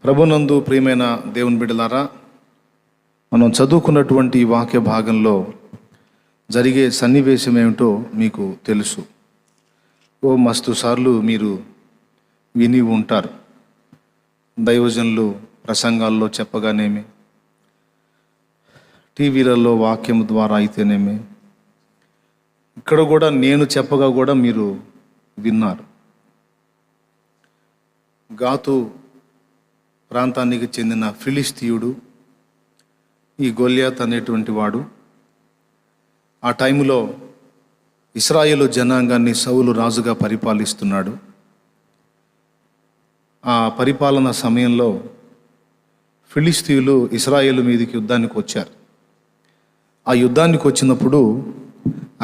ప్రభునందు ప్రియమైన దేవుని బిడ్డలారా, మనం చదువుకున్నటువంటి ఈ వాక్య భాగంలో జరిగే సన్నివేశం ఏమిటో మీకు తెలుసు. మస్తు సార్లు మీరు విని ఉంటారు. దైవజనులు ప్రసంగాల్లో చెప్పగానేమి, టీవీలలో వాక్యం ద్వారా అయితేనేమి, ఇక్కడ కూడా నేను చెప్పగా కూడా మీరు విన్నారు. గాతు ప్రాంతానికి చెందిన ఫిలిస్తీయుడు ఈ గొల్యాత్ అనేటువంటి వాడు ఆ టైంలో ఇశ్రాయేలు జనాంగాన్ని సౌలు రాజుగా పరిపాలిస్తున్నాడు. ఆ పరిపాలన సమయంలో ఫిలిస్తీయులు ఇశ్రాయేలు మీదకి యుద్ధానికి వచ్చారు. ఆ యుద్ధానికి వచ్చినప్పుడు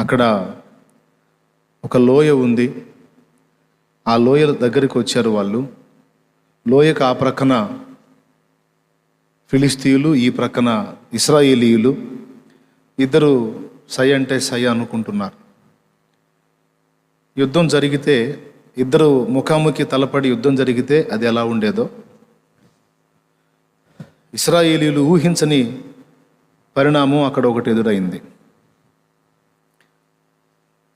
అక్కడ ఒక లోయ ఉంది. ఆ లోయ దగ్గరికి వచ్చారు వాళ్ళు. లోయకు ఆ ప్రక్కన ఫిలిస్తీయులు, ఈ ప్రక్కన ఇశ్రాయేలీయులు. ఇద్దరు సై అంటే సై అనుకుంటున్నారు. యుద్ధం జరిగితే, ఇద్దరు ముఖాముఖి తలపడి యుద్ధం జరిగితే అది ఎలా ఉండేదో, ఇశ్రాయేలీయులు ఊహించని పరిణామం అక్కడ ఒకటి ఎదురైంది.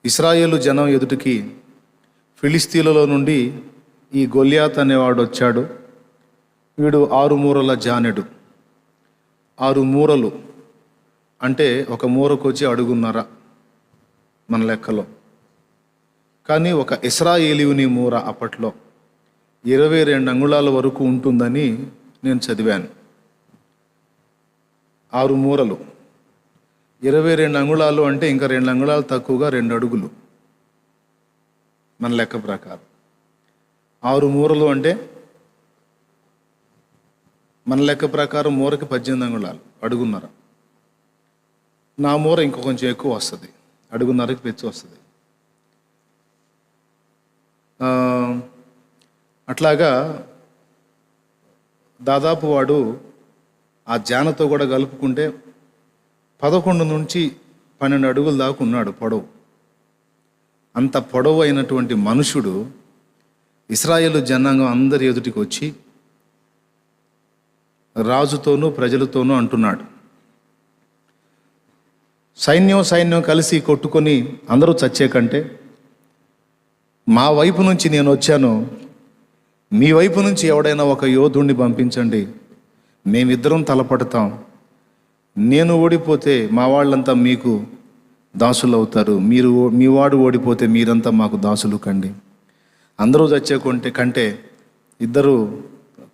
ఇశ్రాయేలు జనం ఎదుటికి ఫిలిస్తీన్లలో నుండి ఈ గొల్యాత్ అనేవాడు వచ్చాడు. వీడు 6 మూరల జానెడు. 6 మూరలు అంటే ఒక మూరకు వచ్చి అడుగున్నర మన లెక్కలో. కానీ ఒక ఇశ్రాయేలీయుని మూర అప్పట్లో 22 అంగుళాల వరకు ఉంటుందని నేను చదివాను. 6 మూరలు 22 అంగుళాలు అంటే ఇంకా 2 అంగుళాలు తక్కువగా 2 అడుగులు మన లెక్క ప్రకారం. 6 మూరలు అంటే మన లెక్క ప్రకారం మూరకి 18 అంగుళాలు, అడుగున్నర. నా మూర ఇంకో కొంచెం ఎక్కువ వస్తుంది, అడుగున్నరకి పెంచి వస్తుంది. అట్లాగా దాదాపు వాడు ఆ జానతో కూడా కలుపుకుంటే 11 నుంచి 12 అడుగుల దాకా ఉన్నాడు పొడవు. అంత పొడవు అయినటువంటి మనుషుడు ఇశ్రాయేలు జనాంగం అందరి ఎదుటికి వచ్చి రాజుతోనూ ప్రజలతోనూ అంటున్నాడు, సైన్యం కలిసి కొట్టుకొని అందరూ చచ్చే కంటే మా వైపు నుంచి నేను వచ్చాను, మీ వైపు నుంచి ఎవడైనా ఒక యోధుణ్ణి పంపించండి, మేమిద్దరం తలపడతాం. నేను ఓడిపోతే మా వాళ్ళంతా మీకు దాసులు అవుతారు, మీ వాడు ఓడిపోతే మీరంతా మాకు దాసులు కండి. అందరూ చచ్చే కంటే ఇద్దరు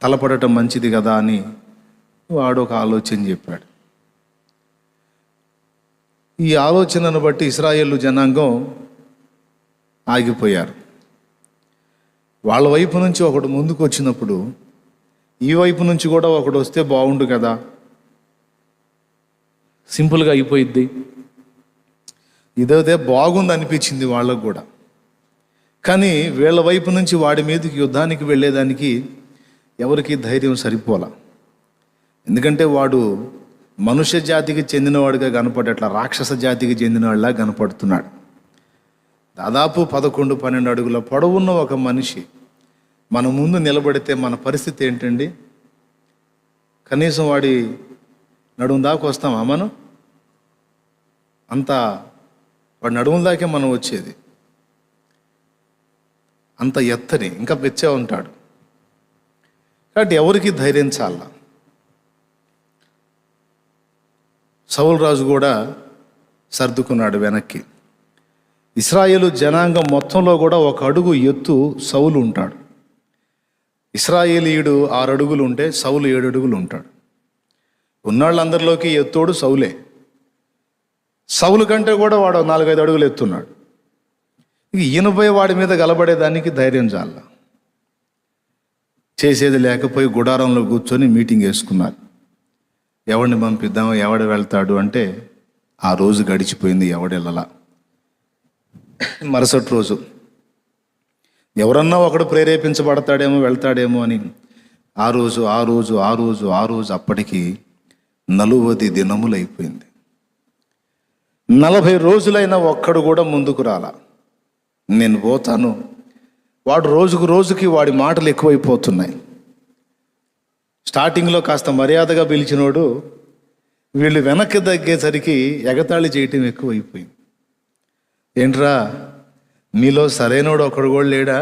తలపడటం మంచిది కదా అని వాడు ఒక ఆలోచన చెప్పాడు. ఈ ఆలోచనను బట్టి ఇశ్రాయేలు జనాంగం ఆగిపోయారు. వాళ్ళ వైపు నుంచి ఒకడు ముందుకు వచ్చినప్పుడు ఈ వైపు నుంచి కూడా ఒకడు వస్తే బాగుండు కదా, సింపుల్గా అయిపోయిద్ది. ఇదే బాగుంది అనిపించింది వాళ్ళకు కూడా. కానీ వీళ్ళ వైపు నుంచి వాడి మీదకి యుద్ధానికి వెళ్ళేదానికి ఎవరికి ధైర్యం సరిపోలా. ఎందుకంటే వాడు మనుష్య జాతికి చెందినవాడిగా కనపడేట్లా రాక్షస జాతికి చెందినవాడిలా కనపడుతున్నాడు. దాదాపు 11-12 అడుగుల పొడవున్న ఒక మనిషి మన ముందు నిలబడితే మన పరిస్థితి ఏంటండి? కనీసం వాడి నడుము దాకా వస్తామా మనం? వాడి నడుము దాకే మనం వచ్చేది. అంత ఎత్తని, ఇంకా పెచ్చే ఉంటాడు. కాబట్టి ఎవరికి ధైర్యం చాల. సౌలు రాజు కూడా సర్దుకున్నాడు వెనక్కి. ఇశ్రాయేలు జనాంగం మొత్తంలో కూడా 1 అడుగు ఎత్తు సౌలు ఉంటాడు. ఇశ్రాయేలీయుడు 6 అడుగులు ఉంటే సౌలు 7 అడుగులు ఉంటాడు. ఉన్నాళ్ళందరిలోకి ఎత్తోడు సౌలే. సౌలు కంటే కూడా వాడు 4-5 అడుగులు ఎత్తున్నాడు. ఈయనపై వాడి మీద గలబడేదానికి ధైర్యం చాల. చేసేది లేకపోయి గుడారంలో కూర్చొని మీటింగ్ వేసుకున్నారు. ఎవడిని పంపిద్దామో, ఎవడు వెళ్తాడు అంటే ఆ రోజు గడిచిపోయింది, ఎవడెళ్ళలా. మరుసటి రోజు ఎవరన్నా ఒకడు ప్రేరేపించబడతాడేమో, వెళ్తాడేమో అని ఆ రోజు అప్పటికి 40 దినములు అయిపోయింది. 40 రోజులైనా ఒక్కడు కూడా ముందుకు రాలా. నేను పోతాను, వాడు రోజుకు రోజుకి వాడి మాటలు ఎక్కువైపోతున్నాయి. స్టార్టింగ్లో కాస్త మర్యాదగా పిలిచినోడు వీళ్ళు వెనక్కి తగ్గేసరికి ఎగతాళి చేయటం ఎక్కువైపోయింది. ఏంట్రా మీలో సరైనోడు ఒకడు కూడా లేడా?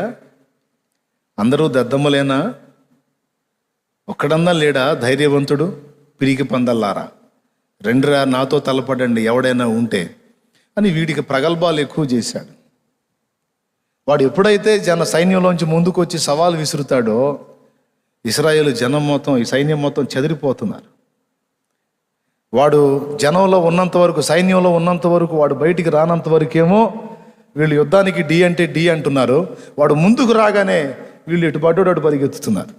అందరూ దద్దమ్మలేనా? ఒక్కడన్నా లేడా ధైర్యవంతుడు? పిరికి పందల్లారా రెండురా నాతో తలపడండి ఎవడైనా ఉంటే అని వీడికి ప్రగల్భాలు ఎక్కువ చేశాడు. వాడు ఎప్పుడైతే సైన్యంలోంచి ముందుకు వచ్చి సవాలు విసురుతాడో ఇశ్రాయేలు జనం మొత్తం, ఈ సైన్యం మొత్తం చెదిరిపోతున్నారు. వాడు జనంలో ఉన్నంత వరకు, సైన్యంలో ఉన్నంత వరకు, వాడు బయటికి రానంత వరకేమో వీళ్ళు యుద్ధానికి డి అంటే డి అంటున్నారు. వాడు ముందుకు రాగానే వీళ్ళు ఇటు పడ్డాడు అటు పరిగెత్తుతున్నారు.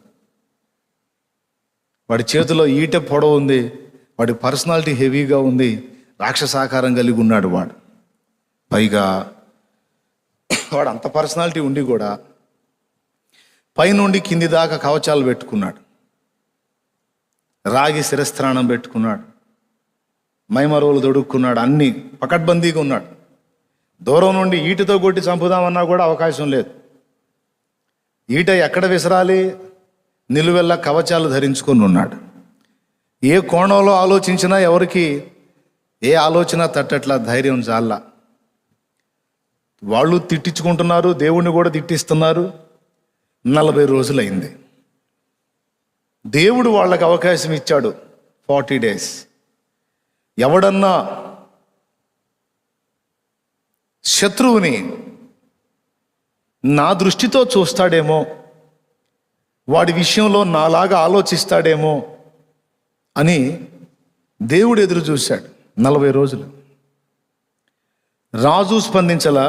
వాడి చేతిలో ఈట పొడవు ఉంది, వాడి పర్సనాలిటీ హెవీగా ఉంది, రాక్షసాకారం కలిగి ఉన్నాడు వాడు. పైగా వాడు అంత పర్సనాలిటీ ఉండి కూడా పైనుండి కింది దాకా కవచాలు పెట్టుకున్నాడు, రాగి శిరస్త్రాణం పెట్టుకున్నాడు, మైమరువులు దొడుక్కున్నాడు, అన్నీ పకడ్బందీగా ఉన్నాడు. దూరం నుండి ఈటతో కొట్టి చంపుదామన్నా కూడా అవకాశం లేదు. ఈట ఎక్కడ విసరాలి? నిలువెల్లా కవచాలు ధరించుకొని ఉన్నాడు. ఏ కోణంలో ఆలోచించినా ఎవరికి ఏ ఆలోచన తట్టట్లా, ధైర్యం చాలా. వాళ్ళు తిట్టించుకుంటున్నారు, దేవుణ్ణి కూడా తిట్టిస్తున్నారు. 40 రోజులైంది. దేవుడు వాళ్ళకి అవకాశం ఇచ్చాడు 40 days. ఎవడన్నా శత్రువుని నా దృష్టితో చూస్తాడేమో, వాడి విషయంలో నాలాగా ఆలోచిస్తాడేమో అని దేవుడు ఎదురు చూశాడు 40 రోజులు. రాజు స్పందించలా,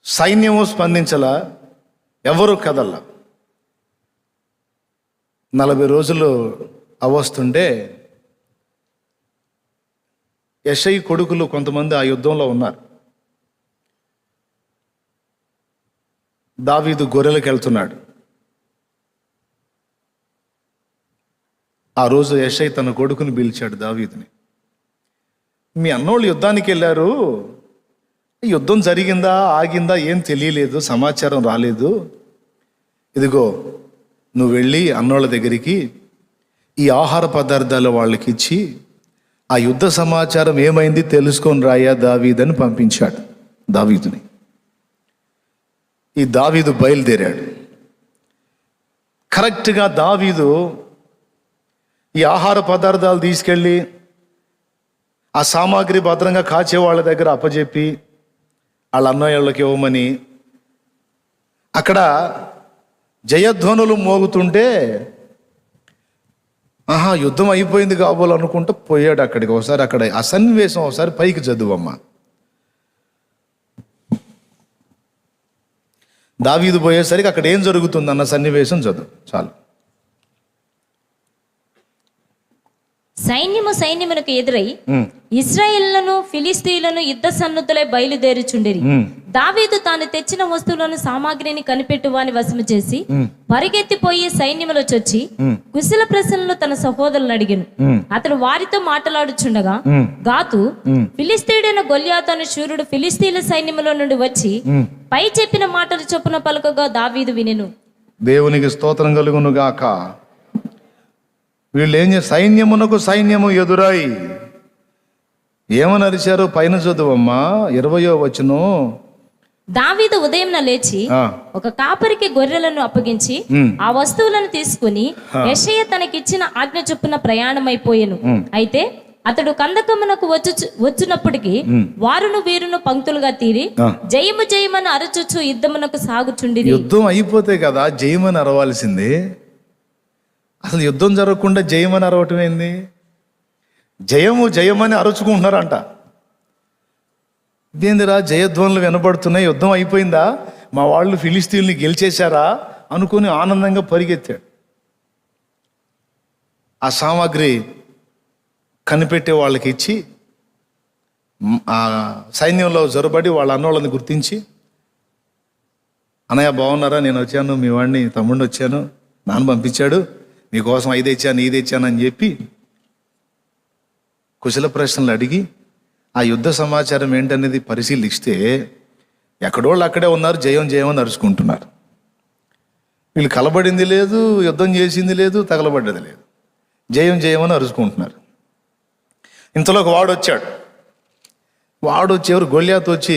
సైన్యము స్పందించలా, ఎవరు కదల్లా. 40 రోజులు అవస్తుంటే యెషై కొడుకులు కొంతమంది ఆ యుద్ధంలో ఉన్నారు. దావీదు గొర్రెలకు వెళ్తున్నాడు. ఆ రోజు యెషై తన కొడుకుని పిలిచాడు దావీదుని. మీ అన్నోళ్ళు యుద్ధానికి వెళ్ళారు, యుద్ధం జరిగిందా ఆగిందా ఏం తెలియలేదు, సమాచారం రాలేదు. ఇదిగో నువ్వు వెళ్ళి అన్నోళ్ళ దగ్గరికి ఈ ఆహార పదార్థాలు వాళ్ళకి ఇచ్చి ఆ యుద్ధ సమాచారం ఏమైంది తెలుసుకొని రాయా దావీదని పంపించాడు దావీదుని. ఈ దావీదు బయలుదేరాడు. కరెక్ట్గా దావీదు ఈ ఆహార పదార్థాలు తీసుకెళ్ళి ఆ సామాగ్రి భద్రంగా కాచే వాళ్ళ దగ్గర అప్పచెప్పి వాళ్ళ అన్నయ్యళ్ళకి ఇవ్వమని, అక్కడ జయధ్వనులు మోగుతుంటే యుద్ధం అయిపోయింది కాబోలనుకుంటూ పోయాడు అక్కడికి. ఒకసారి అక్కడ ఆ సన్నివేశం ఒకసారి పైకి చదువమ్మా. దావీదు పోయేసరికి అక్కడ ఏం జరుగుతుంది అన్న సన్నివేశం చదువు చాలు. సైన్యమునకు ఎదురై ఇశ్రాయేలును ఫిలిస్తీయులను యుద్ధ సన్నుతులై బయలుదేరుచుండిరి. దావీదు తాను తెచ్చిన వస్తువులను సామాగ్రిని కనిపెట్టు వాని వశము చేసి పరిగెత్తిపోయి సైన్యములో చొచ్చి కుశల ప్రశ్నలు తన సహోదరులను అడిగాను. అతడు వారితో మాట్లాడుచుండగా గాతు ఫిలిస్తీయుడైన గొల్యాతు అను శూరుడు ఫిలిస్తీయుల సైన్యములో నుండి వచ్చి పై చెప్పిన మాటలు చొప్పున పలుకగా దావీదు వినెను. దేవునికి స్తోత్రం కలుగును గాక. వీళ్ళు ఏం సైన్యమునకు సైన్యము ఎదురై ఏమని అరిచారు? పైన చదువమ్మా 20వ వచనం. దావీదు ఉదయం లేచి ఒక కాపరికి గొర్రెలను అప్పగించి ఆ వస్తువులను తీసుకుని యెషయా తనకిచ్చిన ఆజ్ఞ చొప్పున ప్రయాణమైపోయెను. అయితే అతడు కందకమునకు వచ్చినప్పటికీ వారును వీరును పంక్తులుగా తీరి జయము జయమని అరచుచు యుద్ధమునకు సాగుచుండిరి. యుద్ధం అయిపోతే కదా జయమని అరవాల్సింది. అసలు యుద్ధం జరగకుండా జయమని అరవటం ఏంది? జయము జయమని అరుచుకుంటున్నారంట. ఇదేందిరా జయధ్వనులు వినపడుతున్నాయి, యుద్ధం అయిపోయిందా, మా వాళ్ళు ఫిలిస్తీన్లు గెలిచేశారా అనుకుని ఆనందంగా పరిగెత్తాడు. ఆ సామాగ్రి కనిపెట్టే వాళ్ళకి ఇచ్చి ఆ సైన్యంలో జొరబడి వాళ్ళ అన్నోళ్ళని గుర్తించి, అన్నయ్య బాగున్నారా, నేను వచ్చాను, మీ వాడిని తమ్ముడిని వచ్చాను, నాన్న పంపించాడు, మీకోసం ఇది తెచ్చాను అని చెప్పి కుశల ప్రశ్నలు అడిగి ఆ యుద్ధ సమాచారం ఏంటనేది పరిశీలిస్తే ఎక్కడోళ్ళు అక్కడే ఉన్నారు, జయం జయం అని అరుచుకుంటున్నారు. వీళ్ళు కలబడింది లేదు, యుద్ధం చేసింది లేదు, తగలబడ్డది లేదు. జయం జయమని అరుచుకుంటున్నారు. ఇంతలో ఒక వాడు వచ్చి ఎవరు గొల్యాతు వచ్చి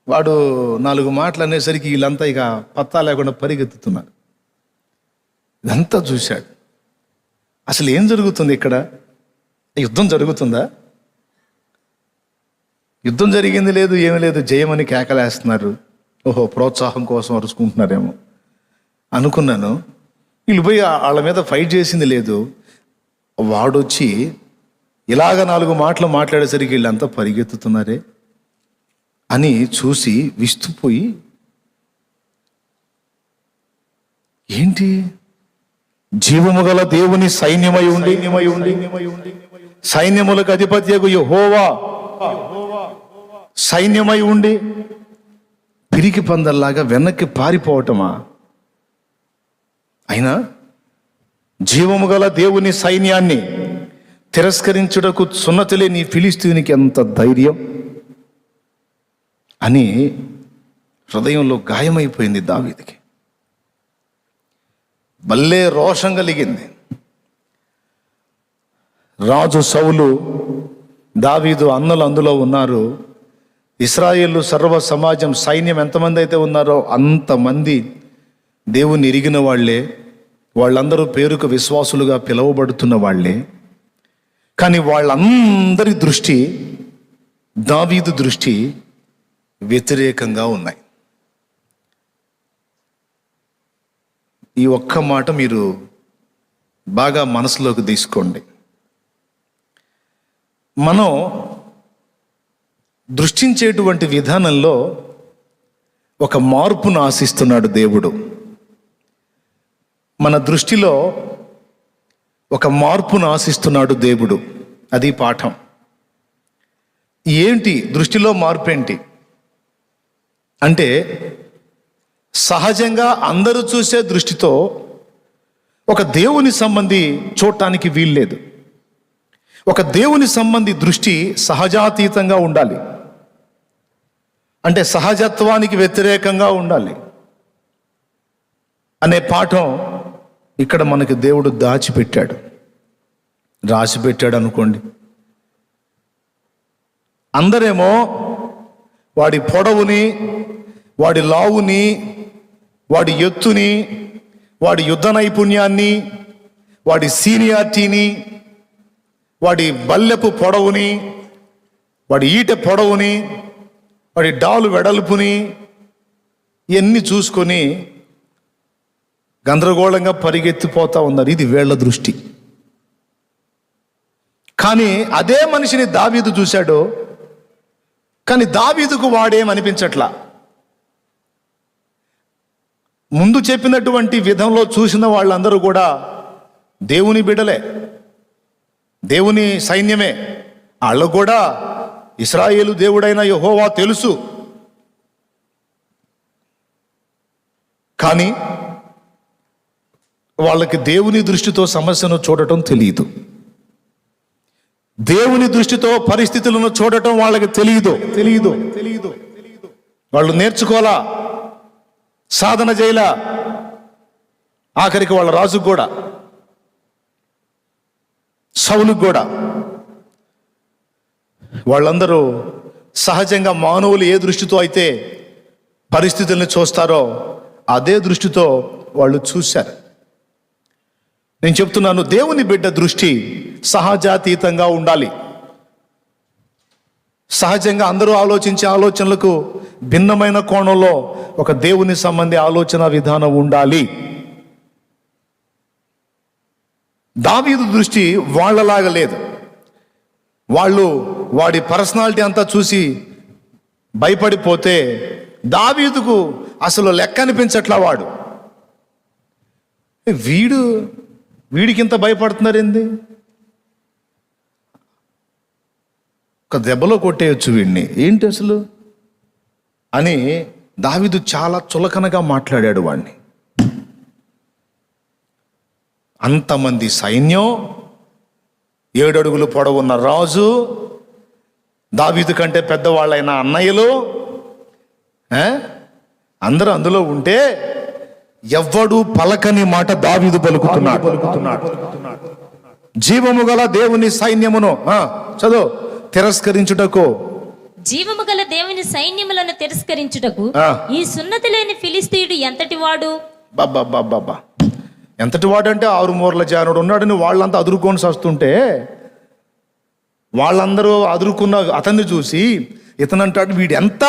వాడు 4 మాటలు అనేసరికి వీళ్ళంతా ఇక పత్తా లేకుండా పరిగెత్తుతున్నారు. ఇదంతా చూశాడు. అసలు ఏం జరుగుతుంది ఇక్కడ? యుద్ధం జరుగుతుందా? యుద్ధం జరిగింది లేదు, ఏమీ లేదు, జయమని కేకలేస్తున్నారు. ఓహో, ప్రోత్సాహం కోసం అరుచుకుంటున్నారేమో అనుకున్నాను. వీళ్ళు పోయి వాళ్ళ మీద ఫైట్ చేసింది లేదు. వాడొచ్చి ఇలాగ 4 మాటలు మాట్లాడేసరికి వీళ్ళంతా పరిగెత్తుతున్నారే అని చూసి విస్తుపోయి, ఏంటి, జీవము గల దేవుని సైన్యమై ఉండి సైన్యములకు అధిపత్యకు యెహోవా సైన్యమై ఉండి పిరికి పందల్లాగా వెనక్కి పారిపోవటమా? అయినా జీవము గల దేవుని సైన్యాన్ని తిరస్కరించుటకు సున్నతి నీ ఫిలిస్తీయునికి ఎంత ధైర్యం అని హృదయంలో గాయమైపోయింది దావీదుకి. భలే రోషం కలిగింది. రాజు సౌలు, దావీదు అన్నలు అందులో ఉన్నారు. ఇశ్రాయేలు సర్వ సమాజం సైన్యం ఎంతమంది అయితే ఉన్నారో అంతమంది దేవుని ఎరిగిన వాళ్ళే, వాళ్ళందరూ పేరుకు విశ్వాసులుగా పిలువబడుతున్న వాళ్ళే. కానీ వాళ్ళందరి దృష్టి దావీదు దృష్టి వ్యతిరేకంగా ఉన్నాయి. ఈ ఒక్క మాట మీరు బాగా మనసులోకి తీసుకోండి. మనం దృష్టించేటువంటి విధానంలో ఒక మార్పును ఆశిస్తున్నాడు దేవుడు. మన దృష్టిలో ఒక మార్పును ఆశిస్తున్నాడు దేవుడు. అది పాఠం. ఏంటి దృష్టిలో మార్పు ఏంటి అంటే, సహజంగా అందరూ చూసే దృష్టితో ఒక దేవుని సంబంధి చూడటానికి వీల్లేదు. ఒక దేవుని సంబంధి దృష్టి సహజాతీతంగా ఉండాలి, అంటే సహజత్వానికి వ్యతిరేకంగా ఉండాలి అనే పాఠం ఇక్కడ మనకి దేవుడు దాచిపెట్టాడు, రాసిపెట్టాడు అనుకోండి. అందరేమో వాడి పొడవుని, వాడి లావుని, వాడి ఎత్తుని, వాడి యుద్ధ నైపుణ్యాన్ని, వాడి సీనియారిటీని, వాడి బల్లెపు పొడవుని, వాడి ఈట పొడవుని, వాడి డాలు వెడల్పుని ఇవన్నీ చూసుకొని గందరగోళంగా పరిగెత్తిపోతా ఉన్నారు. ఇది వీళ్ళ దృష్టి. కానీ అదే మనిషిని దావీదు చూశాడు. కానీ దావీదుకు వాడేమనిపించట్లా. ముందు చెప్పినటువంటి విధంలో చూసిన వాళ్ళందరూ కూడా దేవుని బిడ్డలే, దేవుని సైన్యమే. వాళ్ళు కూడా ఇశ్రాయేలు దేవుడైన యెహోవా తెలుసు. కానీ వాళ్ళకి దేవుని దృష్టితో సమస్యను చూడటం తెలియదు. దేవుని దృష్టితో పరిస్థితులను చూడటం వాళ్ళకి తెలియదు. వాళ్ళు నేర్చుకోలా, సాధన చేయలా. ఆఖరికి వాళ్ళ రాజుకు కూడా, సౌలుకు కూడా, వాళ్ళందరూ సహజంగా మానవులు ఏ దృష్టితో అయితే పరిస్థితుల్ని చూస్తారో అదే దృష్టితో వాళ్ళు చూశారు. నేను చెప్తున్నాను, దేవుని బిడ్డ దృష్టి సహజాతీతంగా ఉండాలి. సహజంగా అందరూ ఆలోచించే ఆలోచనలకు భిన్నమైన కోణంలో ఒక దేవుని సంబంధి ఆలోచన విధానం ఉండాలి. దావీదు దృష్టి వాళ్ళలాగా లేదు. వాళ్ళు వాడి పర్సనాలిటీ అంతా చూసి భయపడిపోతే దావీదుకు అసలు లెక్క అనిపించట్లా. వీడికింత భయపడుతున్నారేంది, ఒక దెబ్బలో కొట్టేయచ్చు వీడిని, ఏంటి అసలు అని దావీదు చాలా చులకనగా మాట్లాడాడు వాడిని. అంతమంది సైన్యం, 7 అడుగులు పొడవున్న రాజు, దావీదు కంటే పెద్దవాళ్ళైన అన్నయ్యలు అందరూ అందులో ఉంటే ఎవ్వడు పలకని మాట దావీదు పలుకుతున్నాడు. జీవము గల దేవుని సైన్యమును చదువు తిరస్కరించుటకు, జీవము గల దేవుని సైన్యములను తిరస్కరించుటకు ఈ సున్నతి లేని ఫిలిస్తీయుడు ఎంతటి వాడు. బాబా ఎంతటి వాడంటే 6 మూరల జానుడు ఉన్నాడని వాళ్ళంతా అదురుకొని వస్తుంటే వాళ్ళందరూ అదురుకున్న అతన్ని చూసి ఇతనంటాడు, వీడు ఎంత,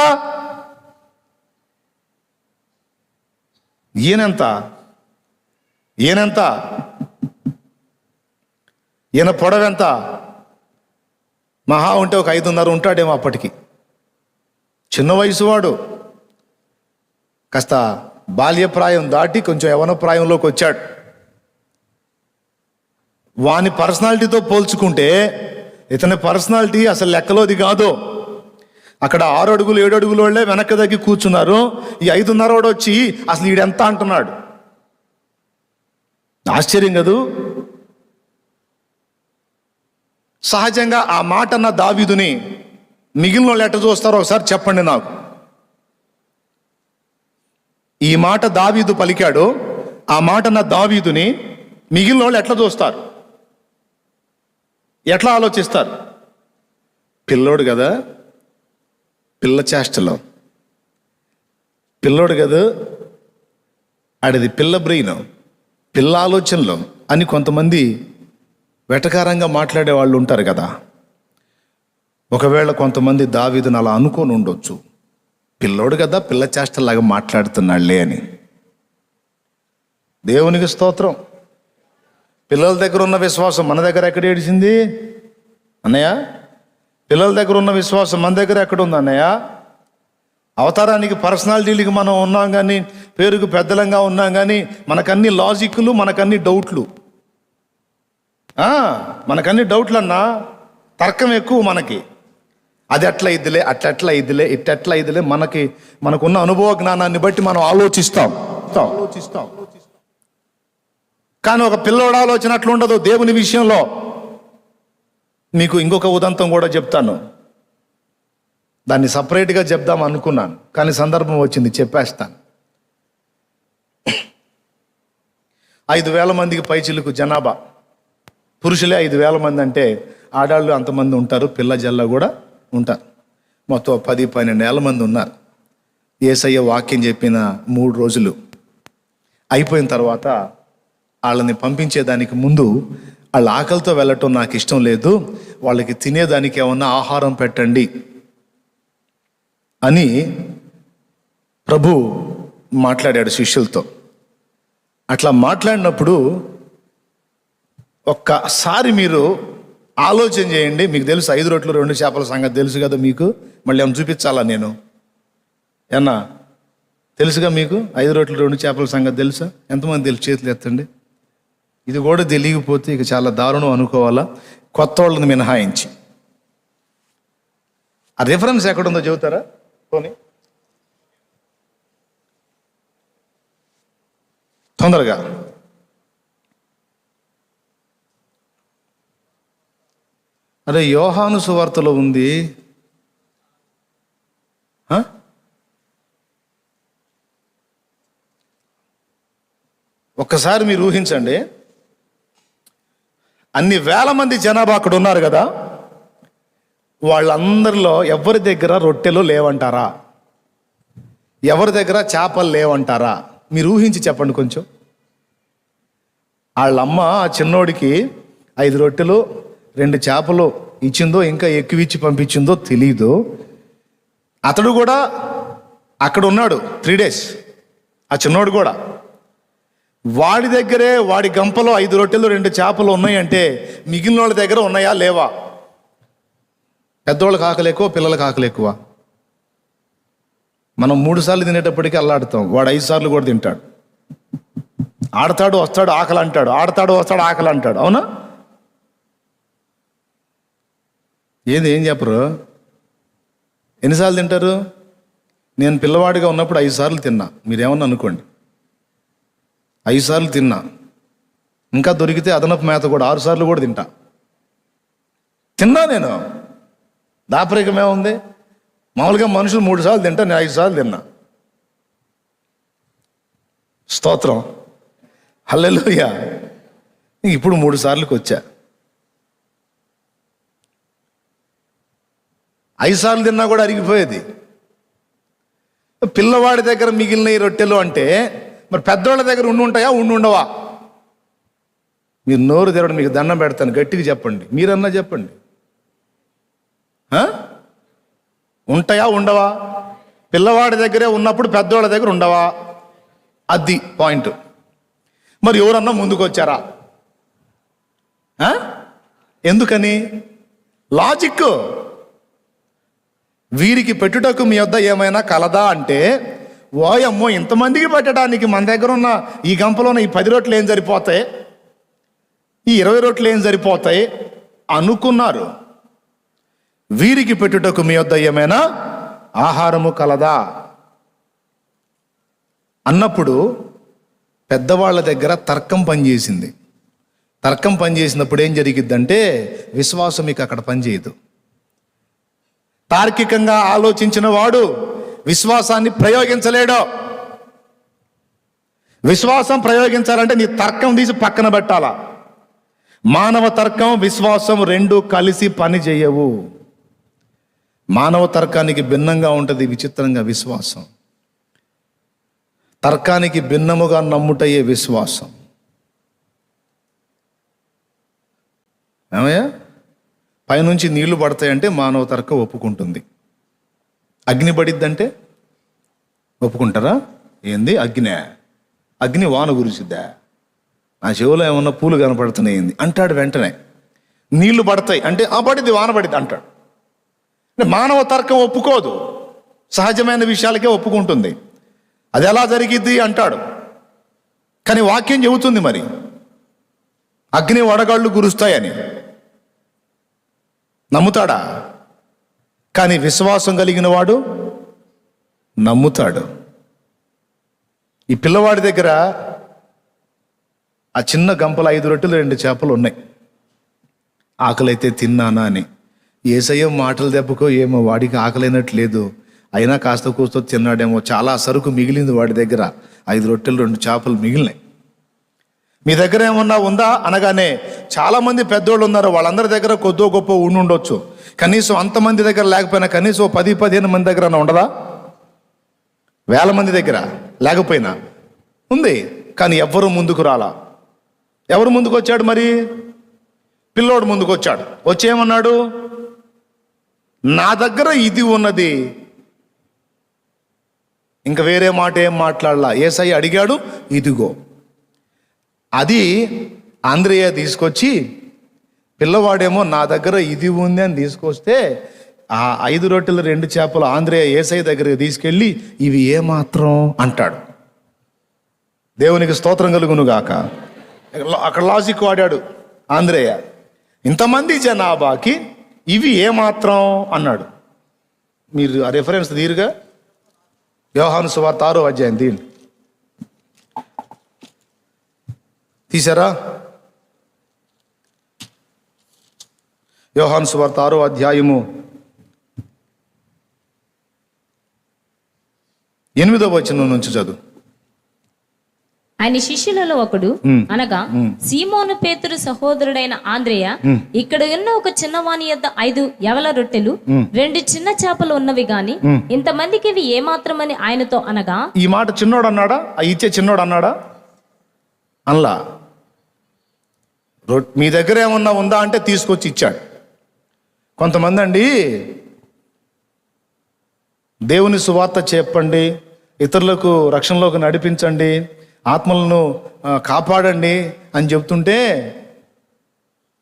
ఈయనెంత, ఈయన పొడవెంత, మహా ఉంటే ఒక 5.5 ఉంటాడేమో అప్పటికి. చిన్న వయసు వాడు, కాస్త బాల్యప్రాయం దాటి కొంచెం యవన ప్రాయంలోకి వచ్చాడు. వాని పర్సనాలిటీతో పోల్చుకుంటే ఇతని పర్సనాలిటీ అసలు లెక్కలోది కాదు. అక్కడ 6 అడుగులు 7 అడుగుల వాళ్ళే వెనక్కి దగ్గర కూర్చున్నారు. ఈ 5.5 వాడు వచ్చి అసలు ఈడెంత అంటున్నాడు. ఆశ్చర్యం కదూ. సహజంగా ఆ మాట అన్న దావీదుని మిగిలిన వాళ్ళు ఎట్ట చూస్తారో ఒకసారి చెప్పండి నాకు. ఈ మాట దావీదు పలికాడు, ఆ మాట అన్న దావీదుని మిగిలిన వాళ్ళు ఎట్లా చూస్తారు, ఎట్లా ఆలోచిస్తారు? పిల్లోడు కదా, పిల్ల చేష్టలో పిల్లోడు కదా, ఆడిది పిల్ల బ్రెయిన్, పిల్ల ఆలోచనలో అని కొంతమంది వెటకారంగా మాట్లాడే వాళ్ళు ఉంటారు కదా. ఒకవేళ కొంతమంది దావీదుని అలా అనుకొని ఉండొచ్చు, పిల్లోడు కదా పిల్ల చేష్టలాగా మాట్లాడుతున్నాళ్లే అని. దేవునికి స్తోత్రం. పిల్లల దగ్గర ఉన్న విశ్వాసం మన దగ్గర ఎక్కడ ఏడిచింది అన్నయ్య? పిల్లల దగ్గర ఉన్న విశ్వాసం మన దగ్గర ఎక్కడ ఉంది అన్నయ్య? అవతారానికి పర్సనాలిటీలకి మనం ఉన్నాం కానీ, పేరుకు పెద్దలంగా ఉన్నాం కానీ, మనకన్నీ లాజిక్లు, మనకన్నీ డౌట్లు. మనకన్నీ డౌట్లు అన్నా, తర్కం ఎక్కువ మనకి. అది ఎట్లా ఇద్దిలే, అట్లా ఇద్దిలే, ఇట్లా ఇద్దిలే, మనకున్న అనుభవ జ్ఞానాన్ని బట్టి మనం ఆలోచిస్తాం. కానీ ఒక పిల్లోడు ఆలోచన అట్లా ఉండదు దేవుని విషయంలో. మీకు ఇంకొక ఉదంతం కూడా చెప్తాను, దాన్ని సపరేట్గా చెప్దాం అనుకున్నాను కానీ సందర్భం వచ్చింది, చెప్పేస్తాను. 5,000 మందికి పైచిలుకు జనాభా, పురుషులే 5,000 మంది అంటే ఆడాళ్ళు అంతమంది ఉంటారు, పిల్ల జల్ల కూడా ఉంటారు. మొత్తం 10-12 మంది ఉన్నారు. యేసయ్య వాక్యం చెప్పిన 3 రోజులు అయిపోయిన తర్వాత వాళ్ళని పంపించేదానికి ముందు వాళ్ళ ఆకలితో వెళ్ళటం నాకు ఇష్టం లేదు, వాళ్ళకి తినేదానికి ఏమన్నా ఆహారం పెట్టండి అని ప్రభు మాట్లాడాడు శిష్యులతో. అట్లా మాట్లాడినప్పుడు ఒక్కసారి మీరు ఆలోచన చేయండి. మీకు తెలుసు 5 రొట్టెలు 2 చేపల సంగతి తెలుసు కదా మీకు, మళ్ళీ ఏమైనా చూపించాలా నేను? ఏమన్నా తెలుసుగా మీకు? 5 రొట్టెలు 2 చేపల సంగతి తెలుసా? ఎంతమంది తెలుసు? చేతులు ఎత్తండి. ఇది కూడా తెలియకపోతే ఇక చాలా దారుణం అనుకోవాలా, కొత్త వాళ్ళని మినహాయించి. ఆ రిఫరెన్స్ ఎక్కడుందో చెబుతారా పోనీ తొందరగా? అరే యోహాను సువార్తలో ఉంది. ఒక్కసారి మీరు ఊహించండి, అన్ని వేల మంది జనాభా అక్కడ ఉన్నారు కదా, వాళ్ళందరిలో ఎవరి దగ్గర రొట్టెలు లేవంటారా? ఎవరి దగ్గర చేపలు లేవంటారా? మీరు ఊహించి చెప్పండి కొంచెం. వాళ్ళమ్మ ఆ చిన్నోడికి 5 రొట్టెలు 2 చేపలు ఇచ్చిందో, ఇంకా ఎక్కువ ఇచ్చి పంపించిందో తెలీదు. అతడు కూడా అక్కడ ఉన్నాడు 3 days, ఆ చిన్నోడు కూడా. వాడి దగ్గరే, వాడి గంపలో 5 రొట్టెలు 2 చేపలు ఉన్నాయంటే మిగిలిన వాళ్ళ దగ్గర ఉన్నాయా లేవా? పెద్దవాళ్ళకి ఆకలి ఎక్కువ, పిల్లలకి ఆకలి ఎక్కువ. మనం 3 సార్లు తినేటప్పటికీ అల్లాడుతాం, వాడు 5 సార్లు కూడా తింటాడు. ఆడతాడు వస్తాడు ఆకలి అంటాడు, ఆడతాడు వస్తాడు ఆకలి అంటాడు. అవునా? ఏం చెప్పరు? ఎన్నిసార్లు తింటారు? నేను పిల్లవాడిగా ఉన్నప్పుడు 5 సార్లు తిన్నా. మీరేమన్నా అనుకోండి, 5 సార్లు తిన్నా. ఇంకా దొరికితే అదనపు మేత కూడా 6 సార్లు కూడా తిన్నా నేను. దాపరికమే ఉంది. మామూలుగా మనుషులు 3 సార్లు తింటా, నేను 5 సార్లు తిన్నా. స్తోత్రం, హల్లెలూయా. ఇప్పుడు 3 సార్లుకి వచ్చా. 5 సార్లు తిన్నా కూడా అరిగిపోయేది. పిల్లవాడి దగ్గర మిగిలిన ఈ రొట్టెలు అంటే మరి పెద్దవాళ్ళ దగ్గర ఉంటాయా, ఉండవా? మీరు నోరు తెరవడం, మీకు దండం పెడతాను, గట్టిగా చెప్పండి, మీరన్నా చెప్పండి. ఉంటాయా, ఉండవా? పిల్లవాడి దగ్గరే ఉన్నప్పుడు పెద్దవాళ్ళ దగ్గర ఉండవా? అది పాయింట్. మరి ఎవరన్నా ముందుకు వచ్చారా? ఎందుకని? లాజిక్. వీరికి పెట్టుటకు మీ వద్ద ఏమైనా కలదా అంటే, ఓయమ్మో ఇంతమందికి పెట్టడానికి మన దగ్గర ఉన్న ఈ గంపలోన ఈ 10 రొట్టెలు ఏం సరిపోతాయి, ఈ 20 రొట్టెలు ఏం సరిపోతాయి అనుకున్నారు. వీరికి పెట్టుటకు మీ వద్ద ఏమైనా ఆహారము కలదా అన్నప్పుడు పెద్దవాళ్ళ దగ్గర తర్కం పనిచేసింది. తర్కం పనిచేసినప్పుడు ఏం జరిగిద్దంటే విశ్వాసం మీకు అక్కడ పనిచేయదు. తార్కికంగా ఆలోచించిన వాడు విశ్వాసాన్ని ప్రయోగించలేడు. విశ్వాసం ప్రయోగించాలంటే నీ తర్కం తీసి పక్కన పెట్టాలా. మానవ తర్కం, విశ్వాసం 2 కలిసి పని చేయవు. మానవ తర్కానికి భిన్నంగా ఉంటుంది విచిత్రంగా విశ్వాసం. తర్కానికి భిన్నముగా నమ్ముటయే విశ్వాసం. ఏమయ్యా, పైనుంచి నీళ్లు పడతాయంటే మానవ తర్కం ఒప్పుకుంటుంది. అగ్ని పడిద్దంటే ఒప్పుకుంటారా? ఏంది అగ్ని వాన గురిసిద్దా, నా చెవులో ఏమన్నా పూలు కనపడుతున్నాయి అంటాడు. వెంటనే నీళ్లు పడతాయి అంటే పడిద్ది, వాన పడిద్ది అంటాడు. మానవ తర్కం ఒప్పుకోదు, సహజమైన విషయాలకే ఒప్పుకుంటుంది. అది ఎలా జరిగిద్ది అంటాడు. కానీ వాక్యం చెబుతుంది మరి అగ్ని వడగాళ్ళు కురుస్తాయని. నమ్ముతాడా? కానీ విశ్వాసం కలిగిన వాడు నమ్ముతాడు. ఈ పిల్లవాడి దగ్గర ఆ చిన్న గంపలు 5 రొట్టెలు 2 చేపలు ఉన్నాయి. ఆకలైతే తిన్నానా అని. యేసయ్య మాటలు దెబ్బకో ఏమో వాడికి ఆకలైనట్లేదు, అయినా కాస్త కూస్తో తిన్నాడేమో. చాలా సరుకు మిగిలింది వాడి దగ్గర. 5 రొట్టెలు 2 చేపలు మిగిలినాయి. మీ దగ్గర ఏమన్నా ఉందా అనగానే చాలామంది పెద్దోళ్ళు ఉన్నారు, వాళ్ళందరి దగ్గర కొద్దో గొప్ప ఉండొచ్చు. కనీసం అంతమంది దగ్గర లేకపోయినా కనీసం 10-15 మంది దగ్గర ఉండదా? 1000 మంది దగ్గర లేకపోయినా ఉంది. కానీ ఎవ్వరూ ముందుకు రాలా. ఎవరు ముందుకు వచ్చాడు మరి? పిల్లోడు ముందుకు వచ్చాడు. వచ్చేమన్నాడు? నా దగ్గర ఇది ఉన్నది. ఇంకా వేరే మాట ఏం మాట్లాడలా. యేసయ్య అడిగాడు, ఇదిగో. అది ఆంద్రేయ తీసుకొచ్చి, పిల్లవాడేమో నా దగ్గర ఇది ఉంది అని తీసుకొస్తే, ఆ 5 రొట్టెలు 2 చేపలు ఆంద్రేయ యేసయ్య దగ్గరికి తీసుకెళ్ళి ఇవి ఏమాత్రం అంటాడు. దేవునికి స్తోత్రం కలుగును గాక. అక్కడ లాజిక్ వాడాడు ఆంద్రేయ. ఇంతమంది జనాభాకి ఇవి ఏమాత్రం అన్నాడు. మీరు ఆ రెఫరెన్స్ తీరుగా యోహాను సువార్త 6వ అధ్యాయం తీశారా? యోహాను సువార్త 6వ అధ్యాయము 8వ వచనం నుంచి చదువు. ఆయన శిష్యులలో ఒకడు అనగా సీమోను పేతురు సహోదరుడైన ఆంద్రేయ ఇక్కడ ఉన్న ఒక చిన్నవాని యొద్ద 5 యవల రొట్టెలు 2 చిన్న చేపలు ఉన్నవి గాని ఇంతమందికి ఇవి ఏమాత్రమని ఆయనతో అనగా. ఈ మాట చిన్నోడు అన్నాడా? ఇచ్చే చిన్నోడు అన్నాడా? అన్లా. మీ దగ్గర ఏమన్నా ఉందా అంటే తీసుకొచ్చి ఇచ్చాడు. కొంతమంది అండి దేవుని సువార్త చెప్పండి, ఇతరులకు రక్షణలోకి నడిపించండి, ఆత్మలను కాపాడండి అని చెప్తుంటే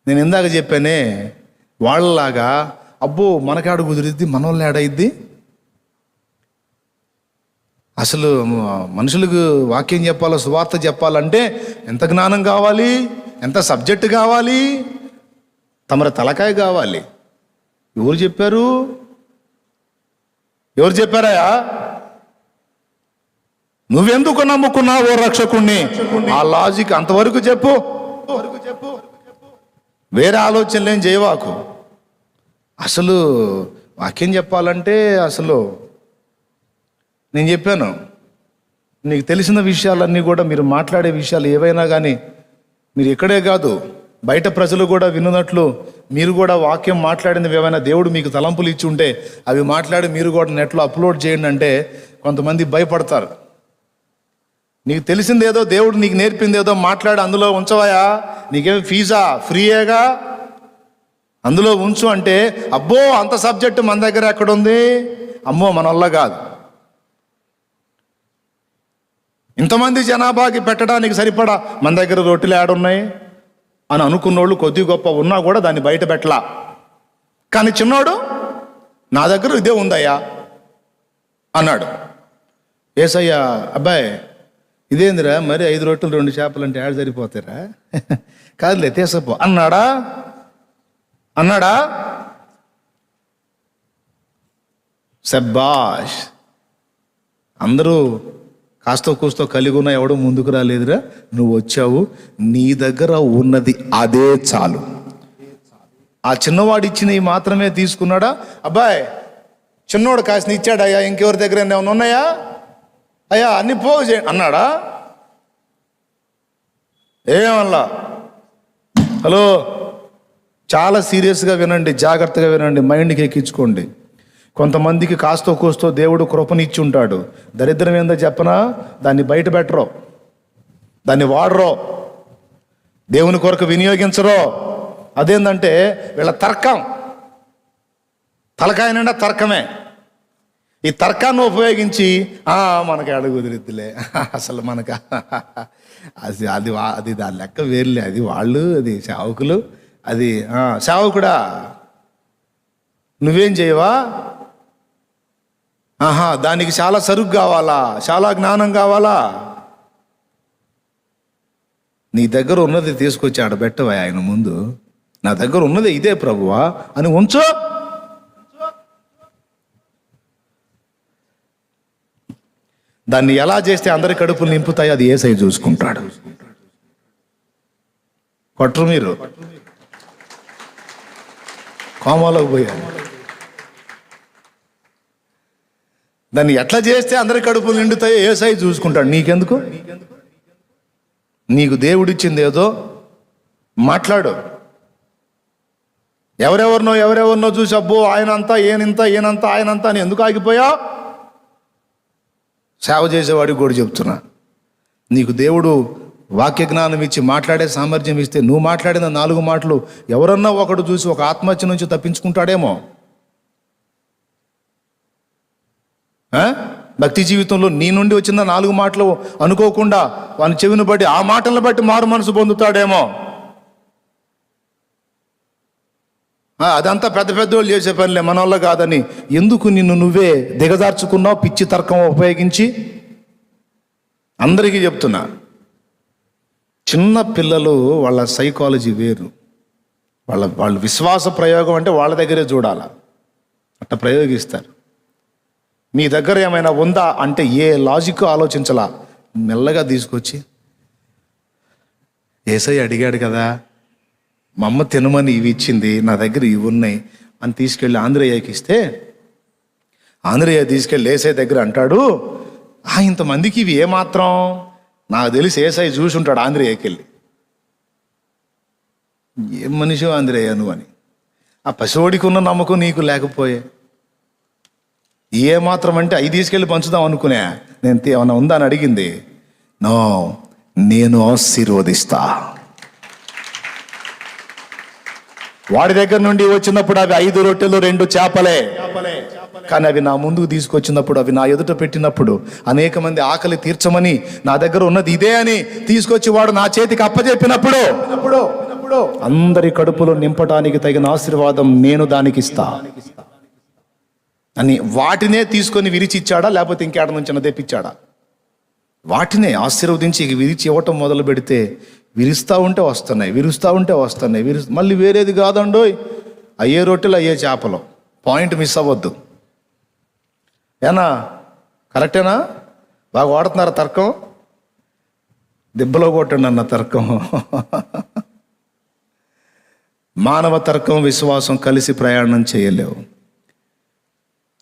నేను ఇందాక చెప్పానే, వాళ్ళలాగా అబ్బో మనకాడు కుదిరిద్ది, మనోళ్ళు ఏడయిద్ది. అసలు మనుషులకు వాక్యం చెప్పాలో, సువార్త చెప్పాలంటే ఎంత జ్ఞానం కావాలి, ఎంత సబ్జెక్టు కావాలి, తమరి తలకాయ కావాలి. ఎవరు చెప్పారు? ఎవరు చెప్పారాయా? నువ్వెందుకు నమ్ముకున్నావు రక్షకుణ్ణి? ఆ లాజిక్ అంతవరకు చెప్పు. వేరే ఆలోచనలు ఏం చేయవాకు. అసలు వాక్యం చెప్పాలంటే అసలు నేను చెప్పాను, నీకు తెలిసిన విషయాలన్నీ కూడా మీరు మాట్లాడే విషయాలు ఏవైనా కానీ మీరు ఇక్కడే కాదు బయట ప్రజలు కూడా వినున్నట్లు మీరు కూడా వాక్యం మాట్లాడినవి ఏమైనా దేవుడు మీకు తలంపులు ఇచ్చి ఉంటే అవి మాట్లాడి మీరు కూడా నెట్లో అప్లోడ్ చేయండి అంటే కొంతమంది భయపడతారు. నీకు తెలిసిందేదో దేవుడు నీకు నేర్పిందేదో మాట్లాడి అందులో ఉంచవాయా, నీకేం ఫీజా, ఫ్రీయేగా, అందులో ఉంచు అంటే అబ్బో అంత సబ్జెక్టు మన దగ్గర ఎక్కడుంది, అమ్మో మన వల్ల కాదు. ఇంతమంది జనాభాకి పెట్టడానికి సరిపడా మన దగ్గర రొట్టెలు ఏడున్నాయి అని అనుకున్నోళ్ళు కొద్ది గొప్ప ఉన్నా కూడా దాన్ని బయట పెట్టలా. కానీ చిన్నోడు నా దగ్గర ఇదే ఉందయ్యా అన్నాడు. ఏసయ్యా అబ్బాయి ఇదేందిరా మరి 5 రొట్టెలు 2 చేపలు అంటే ఏడు సరిపోతారా, కాదులే తీసపో అన్నాడా. శబ్బాష్, అందరూ కాస్తో కూస్తో కలిగి ఉన్న ఎవడో ముందుకు రాలేదురా, నువ్వు వచ్చావు, నీ దగ్గర ఉన్నది అదే చాలు. ఆ చిన్నవాడు ఇచ్చినవి మాత్రమే తీసుకున్నాడా? అబ్బాయి చిన్నోడు కాసిన ఇచ్చాడయ్యా, ఇంకెవరి దగ్గర ఏమైనా ఉన్నాయా అయ్యా అన్ని పోగు చేయండి అన్నాడా? ఏమల్లా. హలో, చాలా సీరియస్గా వినండి, జాగ్రత్తగా వినండి, మైండ్కి ఎక్కించుకోండి. కొంతమందికి కాస్తో కూస్తో దేవుడు కృపనిచ్చి ఉంటాడు. దరిద్రం ఏందో చెప్పనా, దాన్ని బయట పెట్టరో, దాన్ని వాడరో, దేవుని కొరకు వినియోగించరో. అదేంటంటే వీళ్ళ తర్కం, తలకాయ నిండా తర్కమే. ఈ తర్కాన్ని ఉపయోగించి మనకి అడుగు కుదిరిద్దిలే, అసలు మనకు అది దాని లెక్క వేర్లే, అది వాళ్ళు, అది సేవకులు, అది సేవకుడా నువ్వేం చేయవా, దానికి చాలా సరుకు కావాలా, చాలా జ్ఞానం కావాలా. నీ దగ్గర ఉన్నది తీసుకొచ్చి ఆడ పెట్టవా ఆయన ముందు, నా దగ్గర ఉన్నది ఇదే ప్రభువా అని ఉంచు. దాన్ని ఎలా చేస్తే అందరి కడుపులు నింపుతాయో అది యేసయ్య చూసుకుంటాడు. కొట్టరు మీరు, కోమాలోకి పోయారు. దాన్ని ఎట్లా చేస్తే అందరి కడుపులు నిండుతాయో యేసయ్య చూసుకుంటాడు. నీకెందుకు? నీకు దేవుడిచ్చింది ఏదో మాట్లాడు. ఎవరెవరినో చూసి అబ్బో ఆయనంతా ఈయనంతా ఆయనంతా అని ఎందుకు ఆగిపోయావు? సేవ చేసేవాడికి కూడా చెప్తున్నా, నీకు దేవుడు వాక్య జ్ఞానం ఇచ్చి మాట్లాడే సామర్థ్యం ఇస్తే నువ్వు మాట్లాడిన 4 మాటలు ఎవరన్నా ఒకడు చూసి ఒక ఆత్మహత్య నుంచి తప్పించుకుంటాడేమో. భక్తి జీవితంలో నీ నుండి వచ్చిన 4 మాటలు అనుకోకుండా వాని చెవిని బట్టి ఆ మాటలను బట్టి మారు మనసు పొందుతాడేమో. అదంతా పెద్ద వాళ్ళు చేసే పనిలే, మన వల్ల కాదని ఎందుకు నిన్ను నువ్వే దిగజార్చుకున్నావు పిచ్చి తర్కం ఉపయోగించి? అందరికీ చెప్తున్నా, చిన్న పిల్లలు వాళ్ళ సైకాలజీ వేరు, వాళ్ళ విశ్వాస ప్రయోగం అంటే వాళ్ళ దగ్గరే చూడాలా, అట్లా ప్రయోగిస్తారు. మీ దగ్గర ఏమైనా ఉందా అంటే ఏ లాజిక్ ఆలోచించలా, మెల్లగా తీసుకొచ్చి యేసయ్య అడిగాడు కదా, మా అమ్మ తినమని ఇవి ఇచ్చింది, నా దగ్గర ఇవి ఉన్నాయి అని తీసుకెళ్ళి ఆంధ్రయ్యకి ఇస్తే, ఆంధ్రయ్య తీసుకెళ్ళి యేసయ్య దగ్గర అంటాడు, ఇంతమందికి ఇవి ఏమాత్రం, నాకు తెలిసి యేసయ్య చూసి ఉంటాడు ఆంధ్రయ్యకి వెళ్ళి, ఏం మనిషి ఆంధ్రయ్య నువ్వు అని. ఆ పసివాడికి ఉన్న నమ్మకం నీకు లేకపోయే, ఏమాత్రం అంటే అవి తీసుకెళ్ళి పంచుదాం అనుకునే, నేను ఏమన్నా ఉందా అని అడిగింది. నో, నేను ఆశీర్వదిస్తా. వాడి దగ్గర నుండి వచ్చినప్పుడు అవి 5 రొట్టెలు 2 చేపలే, కానీ అవి నా ముందుకు తీసుకొచ్చినప్పుడు, అవి నా ఎదుట పెట్టినప్పుడు, అనేక మంది ఆకలి తీర్చమని నా దగ్గర ఉన్నది ఇదే అని తీసుకొచ్చి వాడు నా చేతికి అప్పచెప్పినప్పుడు అందరి కడుపులో నింపడానికి తగిన ఆశీర్వాదం నేను దానికి ఇస్తా అని వాటినే తీసుకొని విరిచి ఇచ్చాడా, లేకపోతే ఇంకేడ నుంచి తెప్పించాడా? వాటినే ఆశీర్వదించి విరిచి ఇవ్వటం మొదలు పెడితే విరుస్తూ ఉంటే వస్తున్నాయి. మళ్ళీ వేరేది కాదండోయ్, అయ్యే రొట్టెలు అయ్యే చేపలు. పాయింట్ మిస్ అవ్వద్దు. ఏనా కరెక్టేనా? బాగా వాడుతున్నారా తర్కం? దెబ్బలో కొట్టండి అన్న తర్కం. మానవ తర్కం విశ్వాసం కలిసి ప్రయాణం చేయలేవు.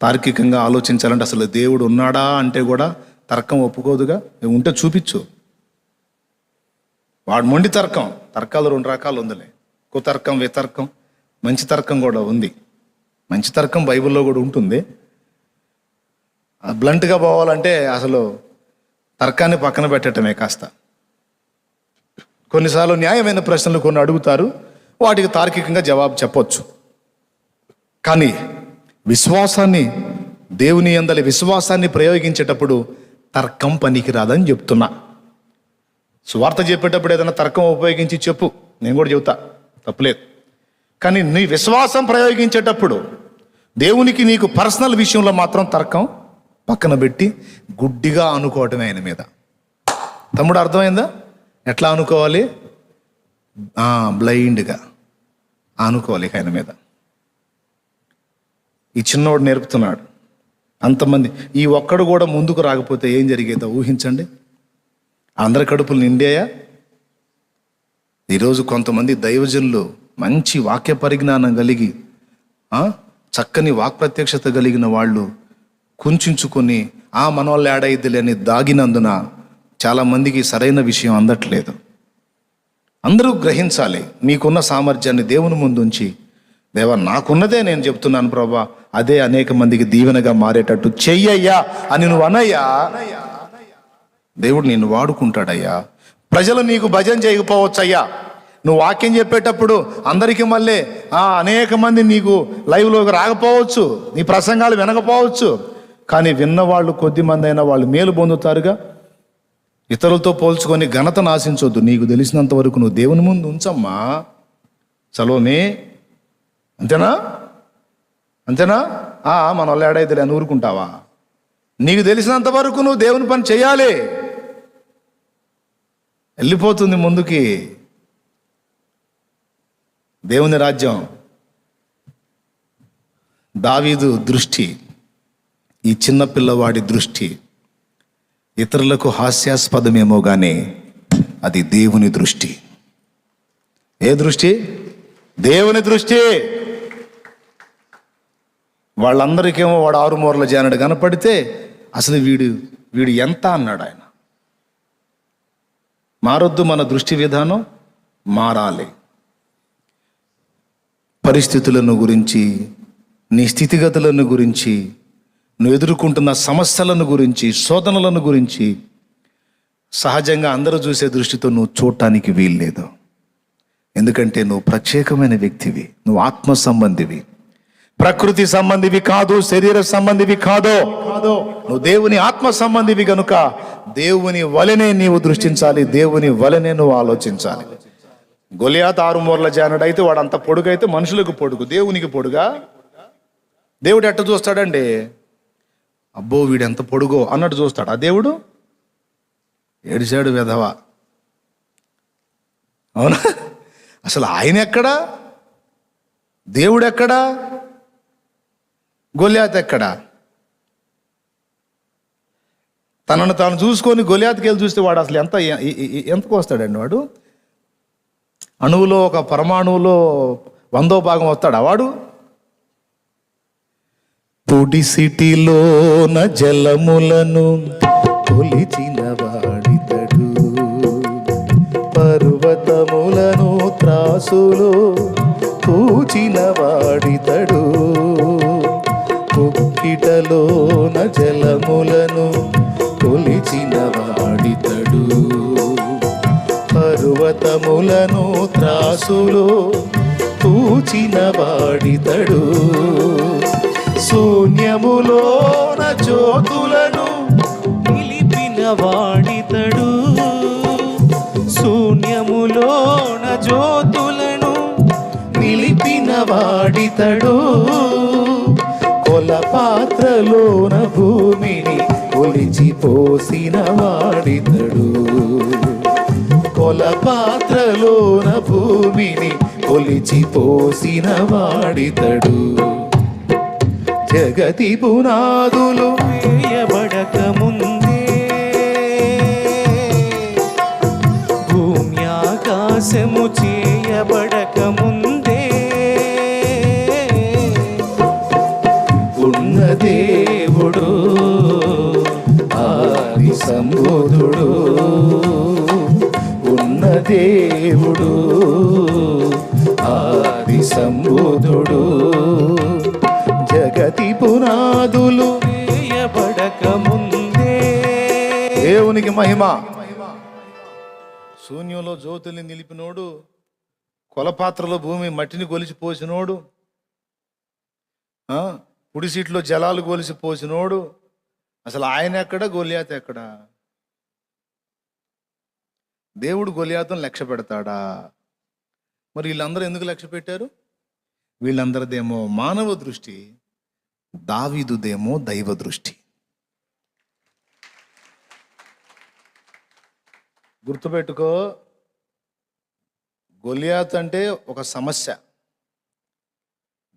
తార్కికంగా ఆలోచించాలంటే అసలు దేవుడు ఉన్నాడా అంటే కూడా తర్కం ఒప్పుకోదుగా ఉంటే చూపించు. వాడు మొండి తర్కం. తర్కాలు 2 రకాలు ఉందిలే. కుతర్కం, వితర్కం, మంచి తర్కం కూడా ఉంది. మంచి తర్కం బైబిల్లో కూడా ఉంటుంది. బ్లంట్గా పోవాలంటే అసలు తర్కాన్ని పక్కన పెట్టడమే కాస్త. కొన్నిసార్లు న్యాయమైన ప్రశ్నలు కొన్ని అడుగుతారు, వాటికి తార్కికంగా జవాబు చెప్పొచ్చు. కానీ విశ్వాసాన్ని, దేవుని యందలి విశ్వాసాన్ని ప్రయోగించేటప్పుడు తర్కం పనికిరాదని చెప్తున్నా. సువార్త చెప్పేటప్పుడు ఏదైనా తర్కం ఉపయోగించి చెప్పు, నేను కూడా చెబుతా, తప్పులేదు. కానీ నీ విశ్వాసం ప్రయోగించేటప్పుడు దేవునికి నీకు పర్సనల్ విషయంలో మాత్రం తర్కం పక్కన పెట్టి గుడ్డిగా అనుకోవటమే ఆయన మీద. తమ్ముడు, అర్థమైందా? ఎట్లా అనుకోవాలి? బ్లైండ్గా అనుకోవాలి ఆయన మీద. ఈ చిన్నోడు నేర్పుతున్నాడు. అంతమంది ఈ ఒక్కడు కూడా ముందుకు రాకపోతే ఏం జరిగేదో ఊహించండి. అందరి కడుపులు నిండాయా? ఈరోజు కొంతమంది దైవజనులు మంచి వాక్య పరిజ్ఞానం కలిగి చక్కని వాక్ప్రత్యక్షత కలిగిన వాళ్ళు కుంచుకొని మనోళ్ళు ఏడైద్దులే అని దాగినందున చాలామందికి సరైన విషయం అందట్లేదు. అందరూ గ్రహించాలి. మీకున్న సామర్థ్యాన్ని దేవుని ముందుంచి, దేవా నాకున్నదే నేను చెప్తున్నాను ప్రభా, అదే అనేక మందికి దీవెనగా మారేటట్టు చెయ్యయ్యా అని నువ్వు అనయ్యా, దేవుడు నిన్ను వాడుకుంటాడయ్యా. ప్రజలు నీకు భజన చేయకపోవచ్చయ్యా. నువ్వు వాక్యం చెప్పేటప్పుడు అందరికీ మళ్ళీ అనేక మంది నీకు లైవ్లోకి రాకపోవచ్చు, నీ ప్రసంగాలు వినకపోవచ్చు. కానీ విన్నవాళ్ళు కొద్ది మంది అయినా వాళ్ళు మేలు పొందుతారుగా. ఇతరులతో పోల్చుకొని ఘనతను ఆశించొద్దు. నీకు తెలిసినంత వరకు నువ్వు దేవుని ముందు ఉంచమ్మా. చలోనే, అంతేనా? అంతేనా? మన వాళ్ళు ఏడైతే అని ఊరుకుంటావా? నీకు తెలిసినంత వరకు నువ్వు దేవుని పని చేయాలి. వెళ్ళిపోతుంది ముందుకి దేవుని రాజ్యం. దావీదు దృష్టి, ఈ చిన్న పిల్లవాడి దృష్టి ఇతరులకు హాస్యాస్పదమేమో కానీ అది దేవుని దృష్టి. ఏ దృష్టి? దేవుని దృష్టి. వాళ్ళందరికేమో వాడు 6 మూరల జానడు కనపడితే అసలు వీడు ఎంత అన్నాడు ఆయన. మారొద్దు, మన దృష్టి విధానం మారాలి. పరిస్థితులను గురించి, నీ స్థితిగతులను గురించి, నువ్వు ఎదుర్కొంటున్న సమస్యలను గురించి, శోధనలను గురించి సహజంగా అందరూ చూసే దృష్టితో నువ్వు చూడటానికి వీల్లేదు. ఎందుకంటే నువ్వు ప్రత్యేకమైన వ్యక్తివి, నువ్వు ఆత్మ సంబంధివి, ప్రకృతి సంబంధివి కాదు, శరీర సంబంధివి కాదు. నువ్వు దేవుని ఆత్మ సంబంధివి కనుక దేవుని వలనే నీవు దృష్టించాలి, దేవుని వలనే నువ్వు ఆలోచించాలి. గొలియాత్ 6 మూరల జానుడు అయితే వాడు అంత పొడుగైతే మనుషులకు పొడుగు, దేవునికి పొడుగా? దేవుడు ఎట్ట చూస్తాడండి? అబ్బో వీడు ఎంత పొడుగో అన్నట్టు చూస్తాడు. ఆ దేవుడు ఏడిచాడు వెధవ. అవునా? అసలు ఆయన ఎక్కడా? దేవుడు ఎక్కడా? గొలియాత్ ఎక్కడా? తనను తాను చూసుకొని గొలియాత్కి వెళ్ళి చూస్తే వాడు అసలు ఎంతకు వస్తాడండి? వాడు అణువులో, ఒక పరమాణువులో 100వ భాగం వస్తాడా వాడు? పొడిసిటిలోన జలములను కొలిచిన వాడితడు, పర్వతములను త్రాసులో పూచిన వాడితడు. కుక్కిటలోన జలములను కొలిచిన వాడితడు, పర్వతములను త్రాసులో పూచిన వాడితడు. శూన్యములోన జ్యోతులను నిలిపిన వాడితడు, శూన్యములోన జ్యోతులను నిలిపిన వాడితడు. కొలపాత్రలోన భూమిని కొలిచి పోసిన వాడితడు, కొలపాత్రలోన భూమిని కొలిచి పోసిన వాడితడు. జగతి పునాదులు వేయబడక ముందే, భూమి ఆకాశము చేయబడక ముందే, ఉన్న దేవుడు దేవుడు, ఆది సంబుధుడు, జగతి పునాదులు వేయబడక ముందే. దేవునికి మహిమ. శూన్యంలో జ్యోతుల్ని నిలిపినోడు, కొలపాత్రలో భూమి మట్టిని కొలిచి పోసినోడు, పుడిసీట్లో జలాలు కొలిసి పోసినోడు, అసలు ఆయన ఎక్కడ, గొలియాత్ ఎక్కడ? దేవుడు గొలియాతును లక్ష్య పెడతాడా? మరి వీళ్ళందరూ ఎందుకు లక్ష్య పెట్టారు? వీళ్ళందరిదేమో మానవ దృష్టి, దావీదుదేమో దైవ దృష్టి. గుర్తుపెట్టుకో, గొలియాత్ అంటే ఒక సమస్య,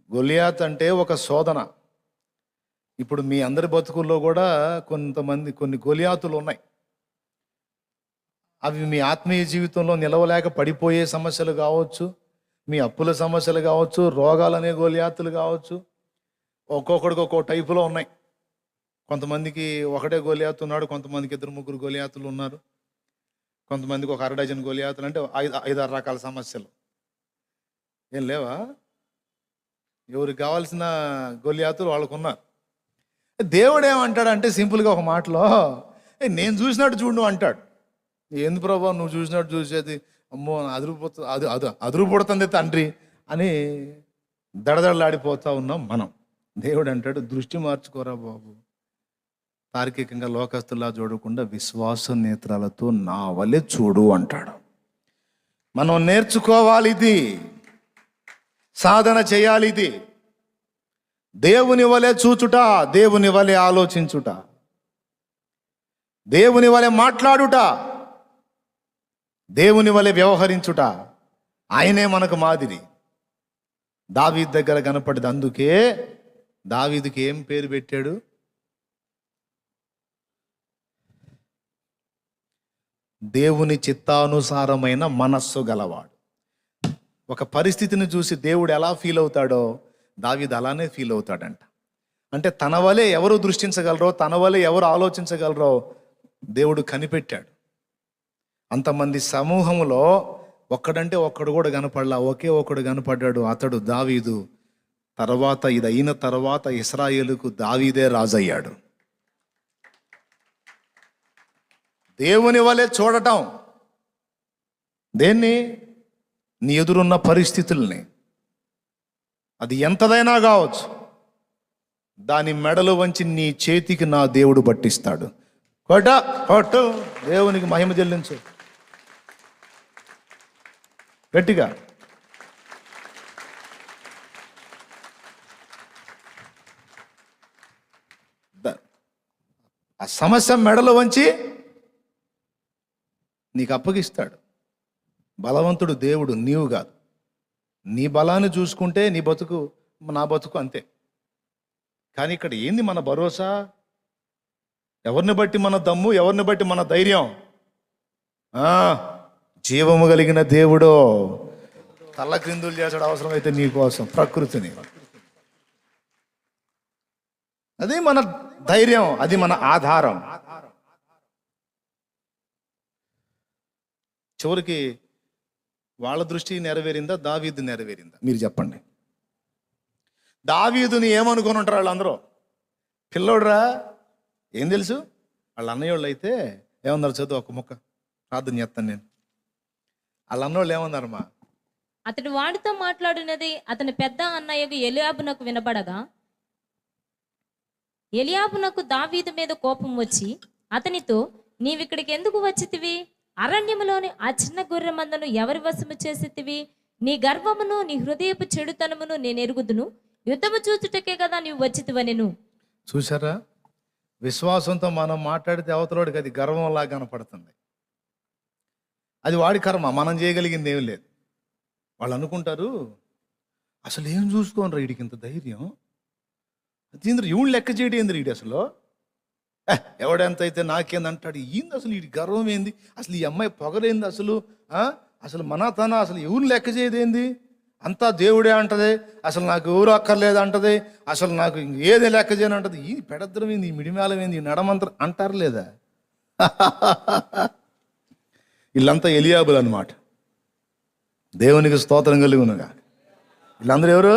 గొలియాత్ అంటే ఒక శోధన. ఇప్పుడు మీ అందరి బతుకుల్లో కూడా కొన్ని గొలియాతులు ఉన్నాయి. అవి మీ ఆత్మీయ జీవితంలో నిలవలేక పడిపోయే సమస్యలు కావచ్చు, మీ అప్పుల సమస్యలు కావచ్చు, రోగాలనే గొలియాతులు కావచ్చు. ఒక్కొక్కడికి ఒక్కో టైపులో ఉన్నాయి. కొంతమందికి ఒకటే గొలియాతు ఉన్నాడు, కొంతమందికి 2-3 గొలియాతులు ఉన్నారు, కొంతమందికి ఒక 1/2 డజన్ గొలియాతులు, అంటే 5-6 రకాల సమస్యలు. ఏం లేవా? ఎవరికి కావాల్సిన గొలియాతులు వాళ్ళకున్నారు. దేవుడు ఏమంటాడంటే సింపుల్గా ఒక మాటలో, నేను చూసినట్టు చూడు నువ్వు అంటాడు. ఏంది ప్రభా నువ్వు చూసినట్టు చూసేది, అమ్మో అదురుపుడుతుంది తండ్రి అని దడదడలాడిపోతా ఉన్నాం మనం. దేవుడు అంటాడు, దృష్టి మార్చుకోరా బాబు, తార్కికంగా లోకస్తులా చూడకుండా విశ్వాస నేత్రాలతో నా వలె చూడు అంటాడు. మనం నేర్చుకోవాలి, ఇది సాధన చేయాలి. ఇది దేవుని వలె చూచుట, దేవుని వలె ఆలోచించుట, దేవుని వలె మాట్లాడుట, దేవుని వలె వ్యవహరించుట. ఆయనే మనకు మాదిరి. దావీదు దగ్గర కనపడింది. అందుకే దావీదుకి ఏం పేరు పెట్టాడు? దేవుని చిత్తానుసారమైన మనస్సు గలవాడు. ఒక పరిస్థితిని చూసి దేవుడు ఎలా ఫీల్ అవుతాడో దావీదు అలానే ఫీల్ అవుతాడంట. అంటే తన వలె ఎవరు దృష్టించగలరో, తన వలె ఎవరు ఆలోచించగలరో దేవుడు కనిపెట్టాడు. అంతమంది సమూహంలో ఒక్కడంటే ఒక్కడు కూడా కనపడలా, ఒకే ఒకడు కనపడ్డాడు. అతడు దావీదు. తర్వాత ఇది అయిన తర్వాత ఇశ్రాయేలుకు దావీదే రాజయ్యాడు. దేవుని వలె చూడటం. దేన్ని? నీ ఎదురున్న పరిస్థితుల్ని, అది ఎంతదైనా కావచ్చు, దాని మెడలు వంచి నీ చేతికి నా దేవుడు పట్టిస్తాడు. కొట్టు, దేవునికి మహిమ చెల్లించు గట్టిగా. ఆ సమస్య మెడలు వంచి నీకు అప్పగిస్తాడు. బలవంతుడు దేవుడు, నీవు కాదు. నీ బలాన్ని చూసుకుంటే నీ బతుకు, నా బతుకు అంతే. కానీ ఇక్కడ ఏంది మన భరోసా? ఎవరిని బట్టి మన దమ్ము, ఎవరిని బట్టి మన ధైర్యం? జీవము కలిగిన దేవుడో తల్ల క్రిందులు చేసాడు అవసరమైతే నీ కోసం ప్రకృతిని. అది మన ధైర్యం, అది మన ఆధారం. చివరికి వాళ్ళ దృష్టి నెరవేరిందా, దావీదు నెరవేరిందా? మీరు చెప్పండి. దావీదుని ఏమనుకొని ఉంటారు వాళ్ళందరూ? పిల్లోడురా, ఏం తెలుసు? వాళ్ళ అన్నయ్యోళ్ళు అయితే ఏమన్నారు? చదువు ఒక ముక్క ప్రార్థన చేస్తాను నేను. వాళ్ళ అన్నోళ్ళు ఏమన్నారమ్మా? అతడు వాడితో మాట్లాడినది అతని పెద్ద అన్నయ్యకు ఎలియాబునకు వినబడగా, ఎలియాబునకు దావీదు మీద కోపం వచ్చి అతనితో, నీవిక్కడికి ఎందుకు వచ్చితివి? అరణ్యములోని ఆ చిన్న గొర్రె మందను ఎవరి వశము చేసితివి? నీ గర్వమును నీ హృదయపు చెడుతనమును నేను ఎరుగుదును. యుద్ధము చూచుటకే కదా నీవు వచ్చితివనెను. చూసారా? విశ్వాసంతో మనం మాట్లాడితే అవతలవాడికి అది గర్వంలా కనపడుతుంది. అది వాడి కర్మ, మనం చేయగలిగింది ఏం లేదు. వాళ్ళు అనుకుంటారు, అసలు ఏం చూసుకోనరా వీడికి ఇంత ధైర్యం, అదేంద్ర ఇవుడు లెక్క చేయడం ఏంది వీడి, అసలు ఎవడెంత అయితే నాకేందంటాడు, ఏంది అసలు వీడి గర్వం ఏంది, అసలు ఈ అమ్మాయి పొగరేంది, అసలు తన అసలు ఎవరు లెక్క చేయదేంది, అంతా దేవుడే అంటది, అసలు నాకు ఎవరు అక్కర్లేదు అంటది, అసలు నాకు ఏది లెక్క చేయని అంటది. ఈ పెడద్దరం ఏంది, ఈ మిడిమేళం ఏంది, ఈ నడమంత్రం అంటారు లేదా? వీళ్ళంతా ఎలియాబులు అన్నమాట. దేవునికి స్తోత్రం కలుగునుగా. వీళ్ళందరూ ఎవరు?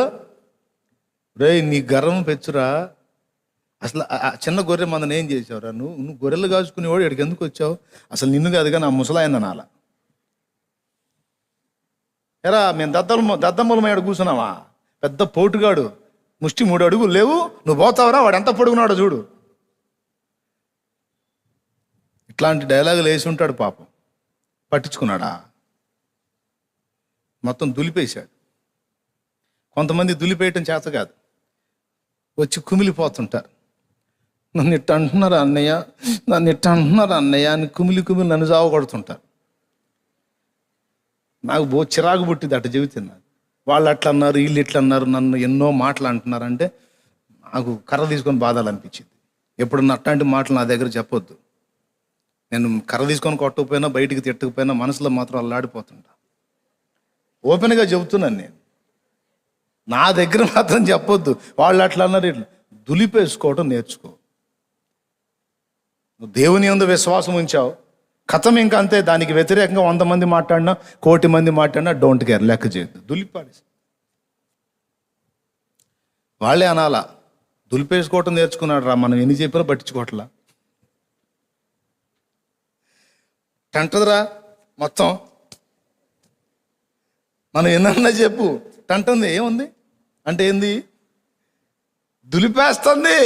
రే నీ గర్వం పెంచురా. అసలు ఆ చిన్న గొర్రె మందని ఏం చేసావురా? నువ్వు గొర్రెలు కాచుకునేవాడు ఇక్కడికి ఎందుకు వచ్చావు? అసలు నిన్ను కాదుగా నా ముసలాయన నాల. ఎరా మేము దద్దమ్మల మీద కూర్చున్నావా? పెద్ద పోటుగాడు, ముష్టి 3 అడుగులు లేవు, నువ్వు పోతావురా, వాడు ఎంత పొడుగున్నాడో చూడు. ఇట్లాంటి డైలాగులు వేసి ఉంటాడు పాపం. పట్టించుకున్నాడా? మొత్తం దులిపేశాడు. కొంతమంది దులిపేయటం చేత కాదు, వచ్చి కుమిలిపోతుంటారు. నన్ను ఇట్ట అంటున్నారు అన్నయ్య, నన్ను ఇట్ట అంటున్నారు అన్నయ్య అని కుమిలి నన్ను కొడుతుంటారు. నాకు చిరాకు పుట్టింది అట్ట చెబుతున్నాను. వాళ్ళు అట్లా అన్నారు, వీళ్ళు ఇట్లా అన్నారు, నన్ను ఎన్నో మాటలు అంటున్నారంటే నాకు కర్ర తీసుకొని బాధాలు అనిపించింది. ఎప్పుడన్నా అట్లాంటి మాటలు నా దగ్గర చెప్పొద్దు. నేను కర్ర తీసుకొని కొట్టకపోయినా, బయటికి తిట్టకపోయినా మనసులో మాత్రం అల్లాడిపోతుంటా. ఓపెన్గా చెబుతున్నాను నేను. నా దగ్గర మాత్రం చెప్పొద్దు. వాళ్ళు అట్లా అన్నారు, ఇట్లా దులిపేసుకోవటం నేర్చుకో. నువ్వు దేవుని యందు విశ్వాసం ఉంచావు, కథం ఇంకా అంతే. దానికి వ్యతిరేకంగా 100 మంది మాట్లాడినా, 1,000,000 మంది మాట్లాడినా డోంట్ కేర్, లెక్క చేయొద్దు. దులిపాడి వాళ్ళే అనాలా, దులిపేసుకోవటం నేర్చుకున్నాడు రా, మనం ఎన్ని చెప్పినా పట్టించుకోవట్లా. టంటదిరా మొత్తం, మనం ఎన్నన్నా చెప్పు, టంటుంది. ఏముంది అంటే ఏంది? దులిపేస్తుంది.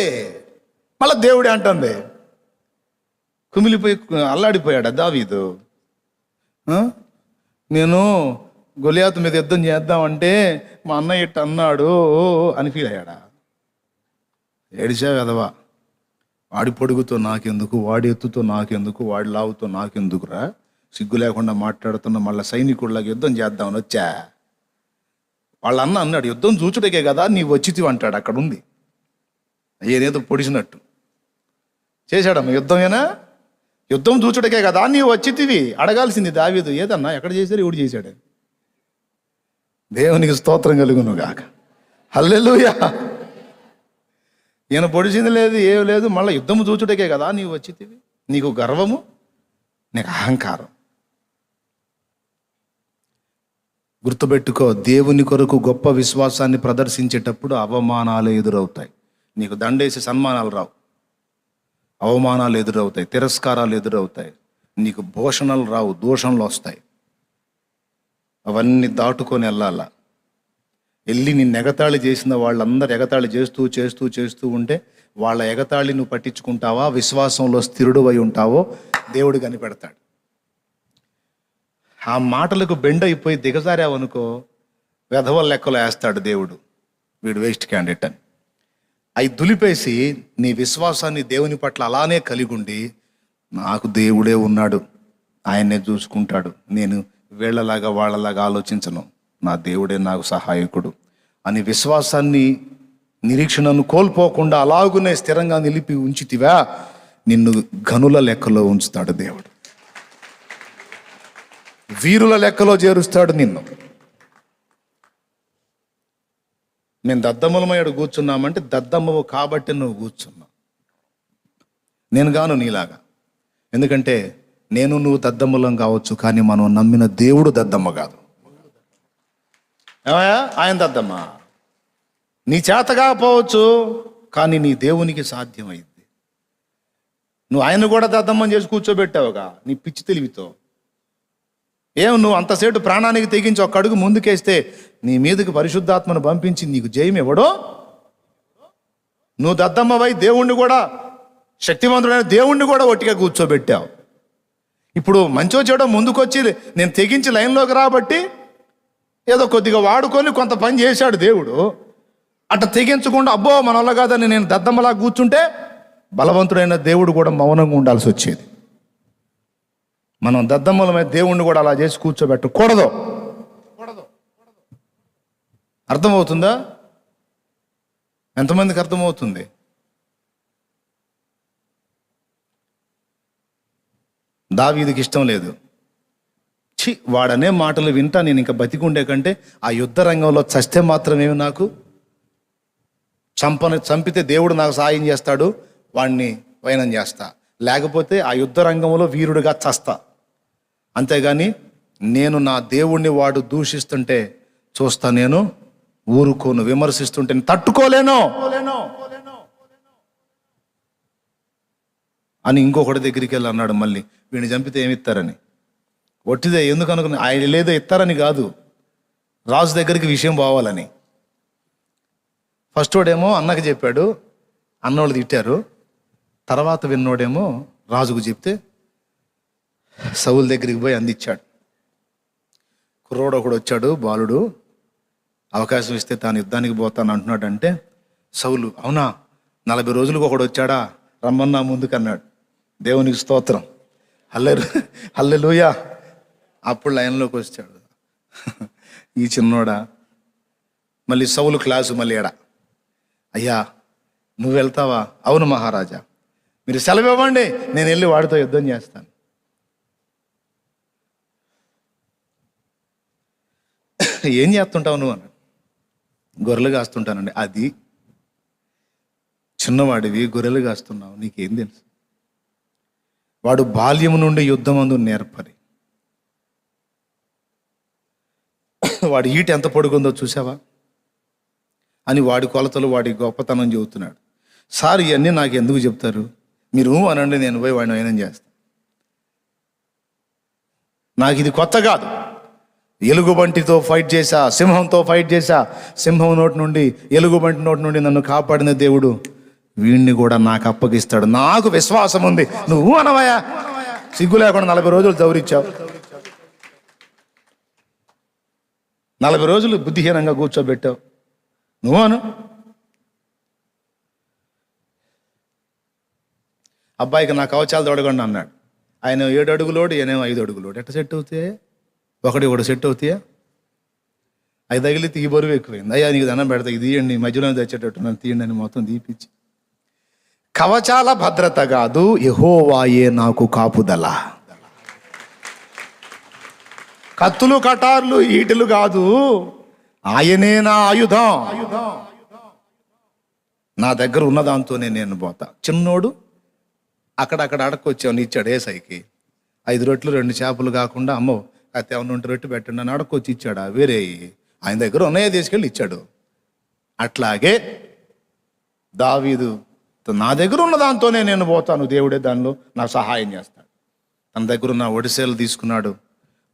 మళ్ళీ దేవుడే అంటుంది. కుమిలిపోయి అల్లాడిపోయాడు దావీదు. నేను గొలియాతు మీద యుద్ధం చేద్దామంటే మా అన్నయ్య ఇట్ట అన్నాడు అని ఫీల్ అయ్యాడా? ఏడిచా కదవా. వాడి పొడుగుతో నాకెందుకు, వాడి ఎత్తుతో నాకెందుకు, వాడి లావుతో నాకెందుకురా, సిగ్గు లేకుండా మాట్లాడుతున్న మళ్ళీ సైనికుడిలాగా యుద్ధం చేద్దామని వచ్చా. వాళ్ళ అన్న అన్నాడు, యుద్ధం చూచుటకే కదా నీ వచ్చితివి అంటాడు. అక్కడ ఉంది ఏదేదో పొడిచినట్టు చేశాడమ్మ. యుద్ధమేనా? యుద్ధం చూచుటకే కదా నీ వచ్చితివి. అడగాల్సింది దావీదు, ఏదన్నా ఎక్కడ చేశారు, ఎవడు చేశాడు? దేవునికి స్తోత్రం కలుగును గాక. హల్లెలూయా. ఈయన పొడిచింది లేదు, ఏం లేదు. మళ్ళీ యుద్ధము చూచుటకే కదా నీవు వచ్చితివి. నీకు గర్వము, నీకు అహంకారం. గుర్తుపెట్టుకో, దేవుని కొరకు గొప్ప విశ్వాసాన్ని ప్రదర్శించేటప్పుడు అవమానాలు ఎదురవుతాయి. నీకు దండేసి సన్మానాలు రావు, అవమానాలు ఎదురవుతాయి, తిరస్కారాలు ఎదురవుతాయి. నీకు భూషణలు రావు, దూషణలు వస్తాయి. అవన్నీ దాటుకొని వెళ్ళాలా. వెళ్ళి నిన్ను ఎగతాళి చేసిన వాళ్ళందరూ ఎగతాళి చేస్తూ చేస్తూ చేస్తూ ఉంటే వాళ్ళ ఎగతాళి నువ్వు పట్టించుకుంటావా, విశ్వాసంలో స్థిరుడు అయి ఉంటావో దేవుడు కనిపెడతాడు. ఆ మాటలకు బెండ్ అయిపోయి దిగజారావనుకో, వెధవ లెక్కలు వేస్తాడు దేవుడు, వీడు వేస్ట్ క్యాండిడేట్ అని. అవి దులిపేసి నీ విశ్వాసాన్ని దేవుని పట్ల అలానే కలిగి ఉండి, నాకు దేవుడే ఉన్నాడు, ఆయన్నే చూసుకుంటాడు, నేను వీళ్ళలాగా వాళ్ళలాగా ఆలోచించను, నా దేవుడే నాకు సహాయకుడు అని విశ్వాసాన్ని, నిరీక్షణను కోల్పోకుండా అలాగునే స్థిరంగా నిలిపి ఉంచితివా, నిన్ను ఘనుల లెక్కలో ఉంచుతాడు దేవుడు. వీరుల లెక్కలో చేరుస్తాడు నిన్ను. మేము దద్దమ్మలమయ్యాడు కూర్చున్నామంటే దద్దమ్మవు కాబట్టి నువ్వు కూర్చున్నావు. నేను గాను నీలాగా. ఎందుకంటే నేను నువ్వు దద్దమ్మలం కావచ్చు, కానీ మనం నమ్మిన దేవుడు దద్దమ్మ కాదు. ఏమయ్యా, ఆయన దద్దమ్మ. నీ చేత కాకపోవచ్చు, కానీ నీ దేవునికి సాధ్యమైంది. నువ్వు ఆయన కూడా దద్దమ్మని చేసి కూర్చోబెట్టావుగా నీ పిచ్చి తెలివితో. నువ్వు అంతసేటు ప్రాణానికి తెగించి ఒక అడుగు ముందుకేస్తే నీ మీదకి పరిశుద్ధాత్మను పంపించి నీకు జయం ఇవ్వడో? నువ్వు దద్దమ్మవై దేవుణ్ణి కూడా, శక్తివంతుడైన దేవుణ్ణి కూడా ఒట్టిగా కూర్చోబెట్టావు. ఇప్పుడు మంచో చెడో ముందుకొచ్చి నేను తెగించి లైన్లోకి రాబట్టి ఏదో కొద్దిగా వాడుకొని కొంత పని చేశాడు దేవుడు. అట్లా తెగించకుండా అబ్బో మన వల్ల కాదని నేను దద్దమ్మలా కూర్చుంటే బలవంతుడైన దేవుడు కూడా మౌనంగా ఉండాల్సి వచ్చేది. మనం దద్దమ్మలమైన దేవుణ్ణి కూడా అలా చేసి కూర్చోబెట్టకూడదు. అర్థమవుతుందా? ఎంతమందికి అర్థమవుతుంది? దావీదుకి ఇష్టం లేదు. వాడనే మాటలు వింటా నేను ఇంకా బతికుండే కంటే ఆ యుద్ధ రంగంలో చస్తే మాత్రమేమి నాకు, చంపితే దేవుడు నాకు సాయం చేస్తాడు, వాడిని వైనం చేస్తా, లేకపోతే ఆ యుద్ధ రంగంలో వీరుడిగా చస్తా. అంతేగాని నేను నా దేవుణ్ణి వాడు దూషిస్తుంటే చూస్తా, నేను ఊరుకోను. విమర్శిస్తుంటే నేను తట్టుకోలేను అని ఇంకొకటి దగ్గరికి వెళ్ళి అన్నాడు. మళ్ళీ వీడిని చంపితే ఏమి ఇస్తారని. ఒట్టిదే ఎందుకు అనుకున్నా, ఆయన లేదో ఇస్తారని కాదు, రాజు దగ్గరికి విషయం పోవాలని. ఫస్ట్ వాడేమో అన్నకి చెప్పాడు, అన్నోళ్ళు తిట్టారు. తర్వాత విన్నోడేమో రాజుకు చెప్తే సౌలు దగ్గరికి పోయి అందించాడు. కుర్రోడు ఒకడు వచ్చాడు, బాలుడు, అవకాశం ఇస్తే తాను యుద్ధానికి పోతాను అంటున్నాడంటే సౌలు, అవునా 40 రోజులకు ఒకడు వచ్చాడా, రమ్మన్నా ముందుకు అన్నాడు. దేవునికి స్తోత్రం, హల్లెలూయా. అప్పుడు లైన్లోకి వచ్చాడు ఈ చిన్నోడా. మళ్ళీ సౌలు క్లాసు మళ్ళీ ఎడా, అయ్యా నువ్వు వెళ్తావా? అవును మహారాజా, మీరు సెలవు ఇవ్వండి, నేను వెళ్ళి వాడితో యుద్ధం చేస్తాను. ఏం చేస్తుంటావు నువ్వు అన్నాడు. గొర్రెలు కాస్తుంటానండి. అది చిన్నవాడివి, గొర్రెలు కాస్తున్నావు, నీకేం తెలుసు? వాడు బాల్యము నుండి యుద్ధమందు నేర్పరి. వాడి ఈట ఎంత పొడుగుందో చూసావా అని వాడి కొలతలు, వాడి గొప్పతనం చెబుతున్నాడు. సార్ ఇవన్నీ నాకు ఎందుకు చెప్తారు, మీరు అనండి, నేను పోయి వాడిని వైనం చేస్తాను. నాకు ఇది కొత్త కాదు. ఎలుగుబంటితో ఫైట్ చేశా, సింహంతో ఫైట్ చేశా, సింహం నోటి నుండి, ఎలుగుబంటి నోటి నుండి నన్ను కాపాడిన దేవుడు వీణ్ణి కూడా నాకు అప్పగిస్తాడు. నాకు విశ్వాసం ఉంది. నువ్వు అనవయా, సిగ్గు లేకుండా 40 రోజులు దౌరిచ్చావు. 40 రోజులు బుద్ధిహీనంగా కూర్చోబెట్టావు. నువ్వు అను. అబ్బాయికి నా కవచాలు తొడగండి అన్నాడు. ఆయన 7 అడుగులోడు, ఈయనేమో 5 అడుగులోడు. ఎట్లా సెట్ అవుతాయి? ఒకటి సెట్ అవుతాయా? అవి తగిలితే ఈ బరువు ఎక్కువైంది. అయ్యా నీకు దండం పెడతా, ఇది తీయండి, మధ్యలో తెచ్చేటట్టు నన్ను తీయండి అని మొత్తం తీపిచ్చి. కవచాల భద్రత కాదు, యెహోవాయే నాకు కాపుదల. కత్తులు, కటార్లు, ఈటెలు కాదు, ఆయనే నా ఆయుధం. నా దగ్గర ఉన్న దాంతోనే నేను పోతా. చిన్నోడు అక్కడక్కడ అడక్కొచ్చావు, ఇచ్చాడు ఏసైకి 5 రొట్టెలు 2 చేపలు కాకుండా, అమ్మో అత్తే ఏమన్నా ఉంటే రొట్టె పెట్టండి అని అడక్కొచ్చి ఇచ్చాడా? వేరే ఆయన దగ్గర ఉన్నాయే తీసుకెళ్ళి ఇచ్చాడు. అట్లాగే దావీదు, నా దగ్గర ఉన్న దాంతోనే నేను పోతాను, దేవుడే దానిలో నాకు సహాయం చేస్తాడు. తన దగ్గర ఉన్న ఒడిసేలు తీసుకున్నాడు.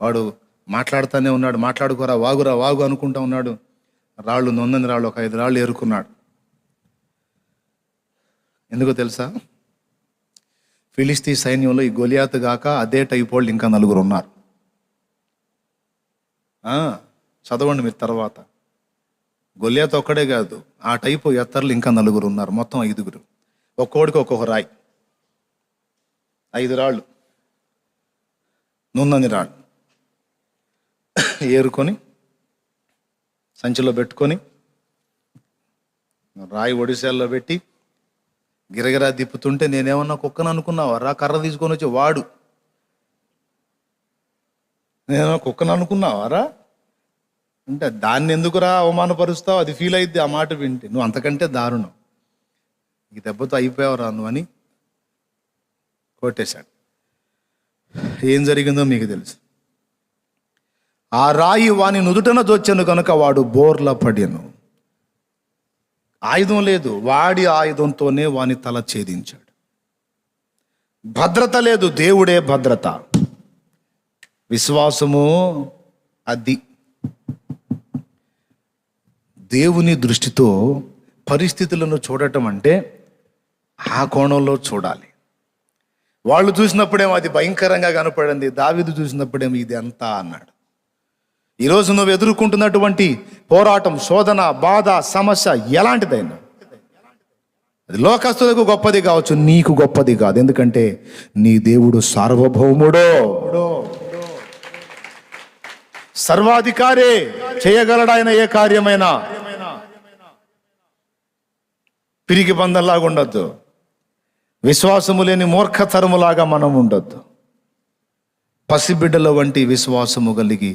వాడు మాట్లాడుతూనే ఉన్నాడు. మాట్లాడుకోరా, వాగురా వాగు అనుకుంటా ఉన్నాడు. రాళ్ళు, నొందని రాళ్ళు, ఒక 5 రాళ్ళు ఏరుకున్నాడు. ఎందుకో తెలుసా? ఫిలిస్తీ సైన్యంలో ఈ గొలియాతు గాక అదే టైప్ వాళ్ళు ఇంకా 4 ఉన్నారు. చదవండి మీరు తర్వాత. గొలియాతు ఒక్కడే కాదు, ఆ టైపు ఎత్తర్లు ఇంకా 4 ఉన్నారు. మొత్తం 5. ఒక్కోడికి ఒక్కొక్క రాయి, 5 రాళ్ళు, నున్నని రాళ్ళు ఏరుకొని సంచిలో పెట్టుకొని రాయి ఒడిశాల్లో పెట్టి గిరగిరా తిప్పుతుంటే నేనేమన్నా కుక్కను అనుకున్నావా? కర్ర తీసుకొని వచ్చి వాడు, నేనేమన్నా కుక్కను అనుకున్నావారా అంటే, దాన్ని ఎందుకురా అవమానపరుస్తావు? అది ఫీల్ అయిద్ది ఆ మాట వింటే. నువ్వు అంతకంటే దారుణం, ఈ దెబ్బతో అయిపోయావురా నువ్వు అని కొట్టేశాడు. ఏం జరిగిందో మీకు తెలుసు. ఆ రాయి వాని నుదుటన దొచ్చెను కనుక వాడు బోర్ల పడెను. ఆయుధం లేదు, వాడి ఆయుధంతోనే వాని తల ఛేదించాడు. భద్రత లేదు, దేవుడే భద్రత. విశ్వాసము అది. దేవుని దృష్టితో పరిస్థితులను చూడటం అంటే ఆ కోణంలో చూడాలి. వాళ్ళు చూసినప్పుడేమో అది భయంకరంగా కనపడింది, దావీదు చూసినప్పుడేమో ఇది అంతా అన్నాడు. ఈరోజు నువ్వు ఎదుర్కొంటున్నటువంటి పోరాటం, శోధన, బాధ, సమస్య ఎలాంటిదైనా అది లోకస్తులకు గొప్పది కావచ్చు, నీకు గొప్పది కాదు. ఎందుకంటే నీ దేవుడు సార్వభౌముడో, సర్వాధికారే, చేయగలడాయన ఏ కార్యమైనా. పిరికి బంధంలాగా ఉండొద్దు, విశ్వాసము లేని మూర్ఖతరములాగా మనం ఉండొద్దు. పసిబిడ్డల వంటి విశ్వాసము కలిగి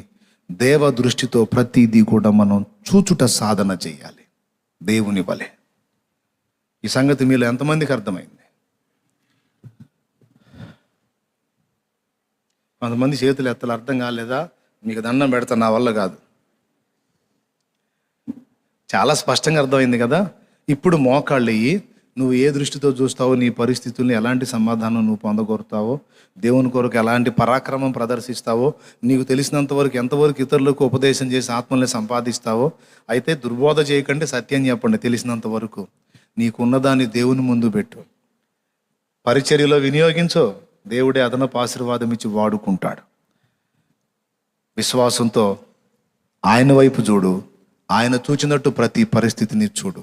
దేవ దృష్టితో ప్రతిదీ కూడా మనం చూచుట సాధన చేయాలి దేవుని వలె. ఈ సంగతి మీలో ఎంతమందికి అర్థమైంది? కొంతమంది చేతులు ఎత్తలు అర్థం కాలేదా? మీకు దండం పెడతా, నా వల్ల కాదు. చాలా స్పష్టంగా అర్థమైంది కదా. ఇప్పుడు మోకాళ్ళు వెయ్యి. నువ్వు ఏ దృష్టితో చూస్తావో, నీ పరిస్థితుల్ని ఎలాంటి సమాధానం నువ్వు పొందగోరుతావో, దేవుని కొరకు ఎలాంటి పరాక్రమం ప్రదర్శిస్తావో, నీకు తెలిసినంత వరకు ఎంతవరకు ఇతరులకు ఉపదేశం చేసి ఆత్మల్ని సంపాదిస్తావో. అయితే దుర్బోధ చేయకండి, సత్యం చెప్పండి. తెలిసినంత వరకు నీకున్నదాన్ని దేవుని ముందు పెట్టు, పరిచర్యలో వినియోగించో. దేవుడే అదనపు ఆశీర్వాదం ఇచ్చి వాడుకుంటాడు. విశ్వాసంతో ఆయన వైపు చూడు, ఆయన చూచినట్టు ప్రతి పరిస్థితిని చూడు.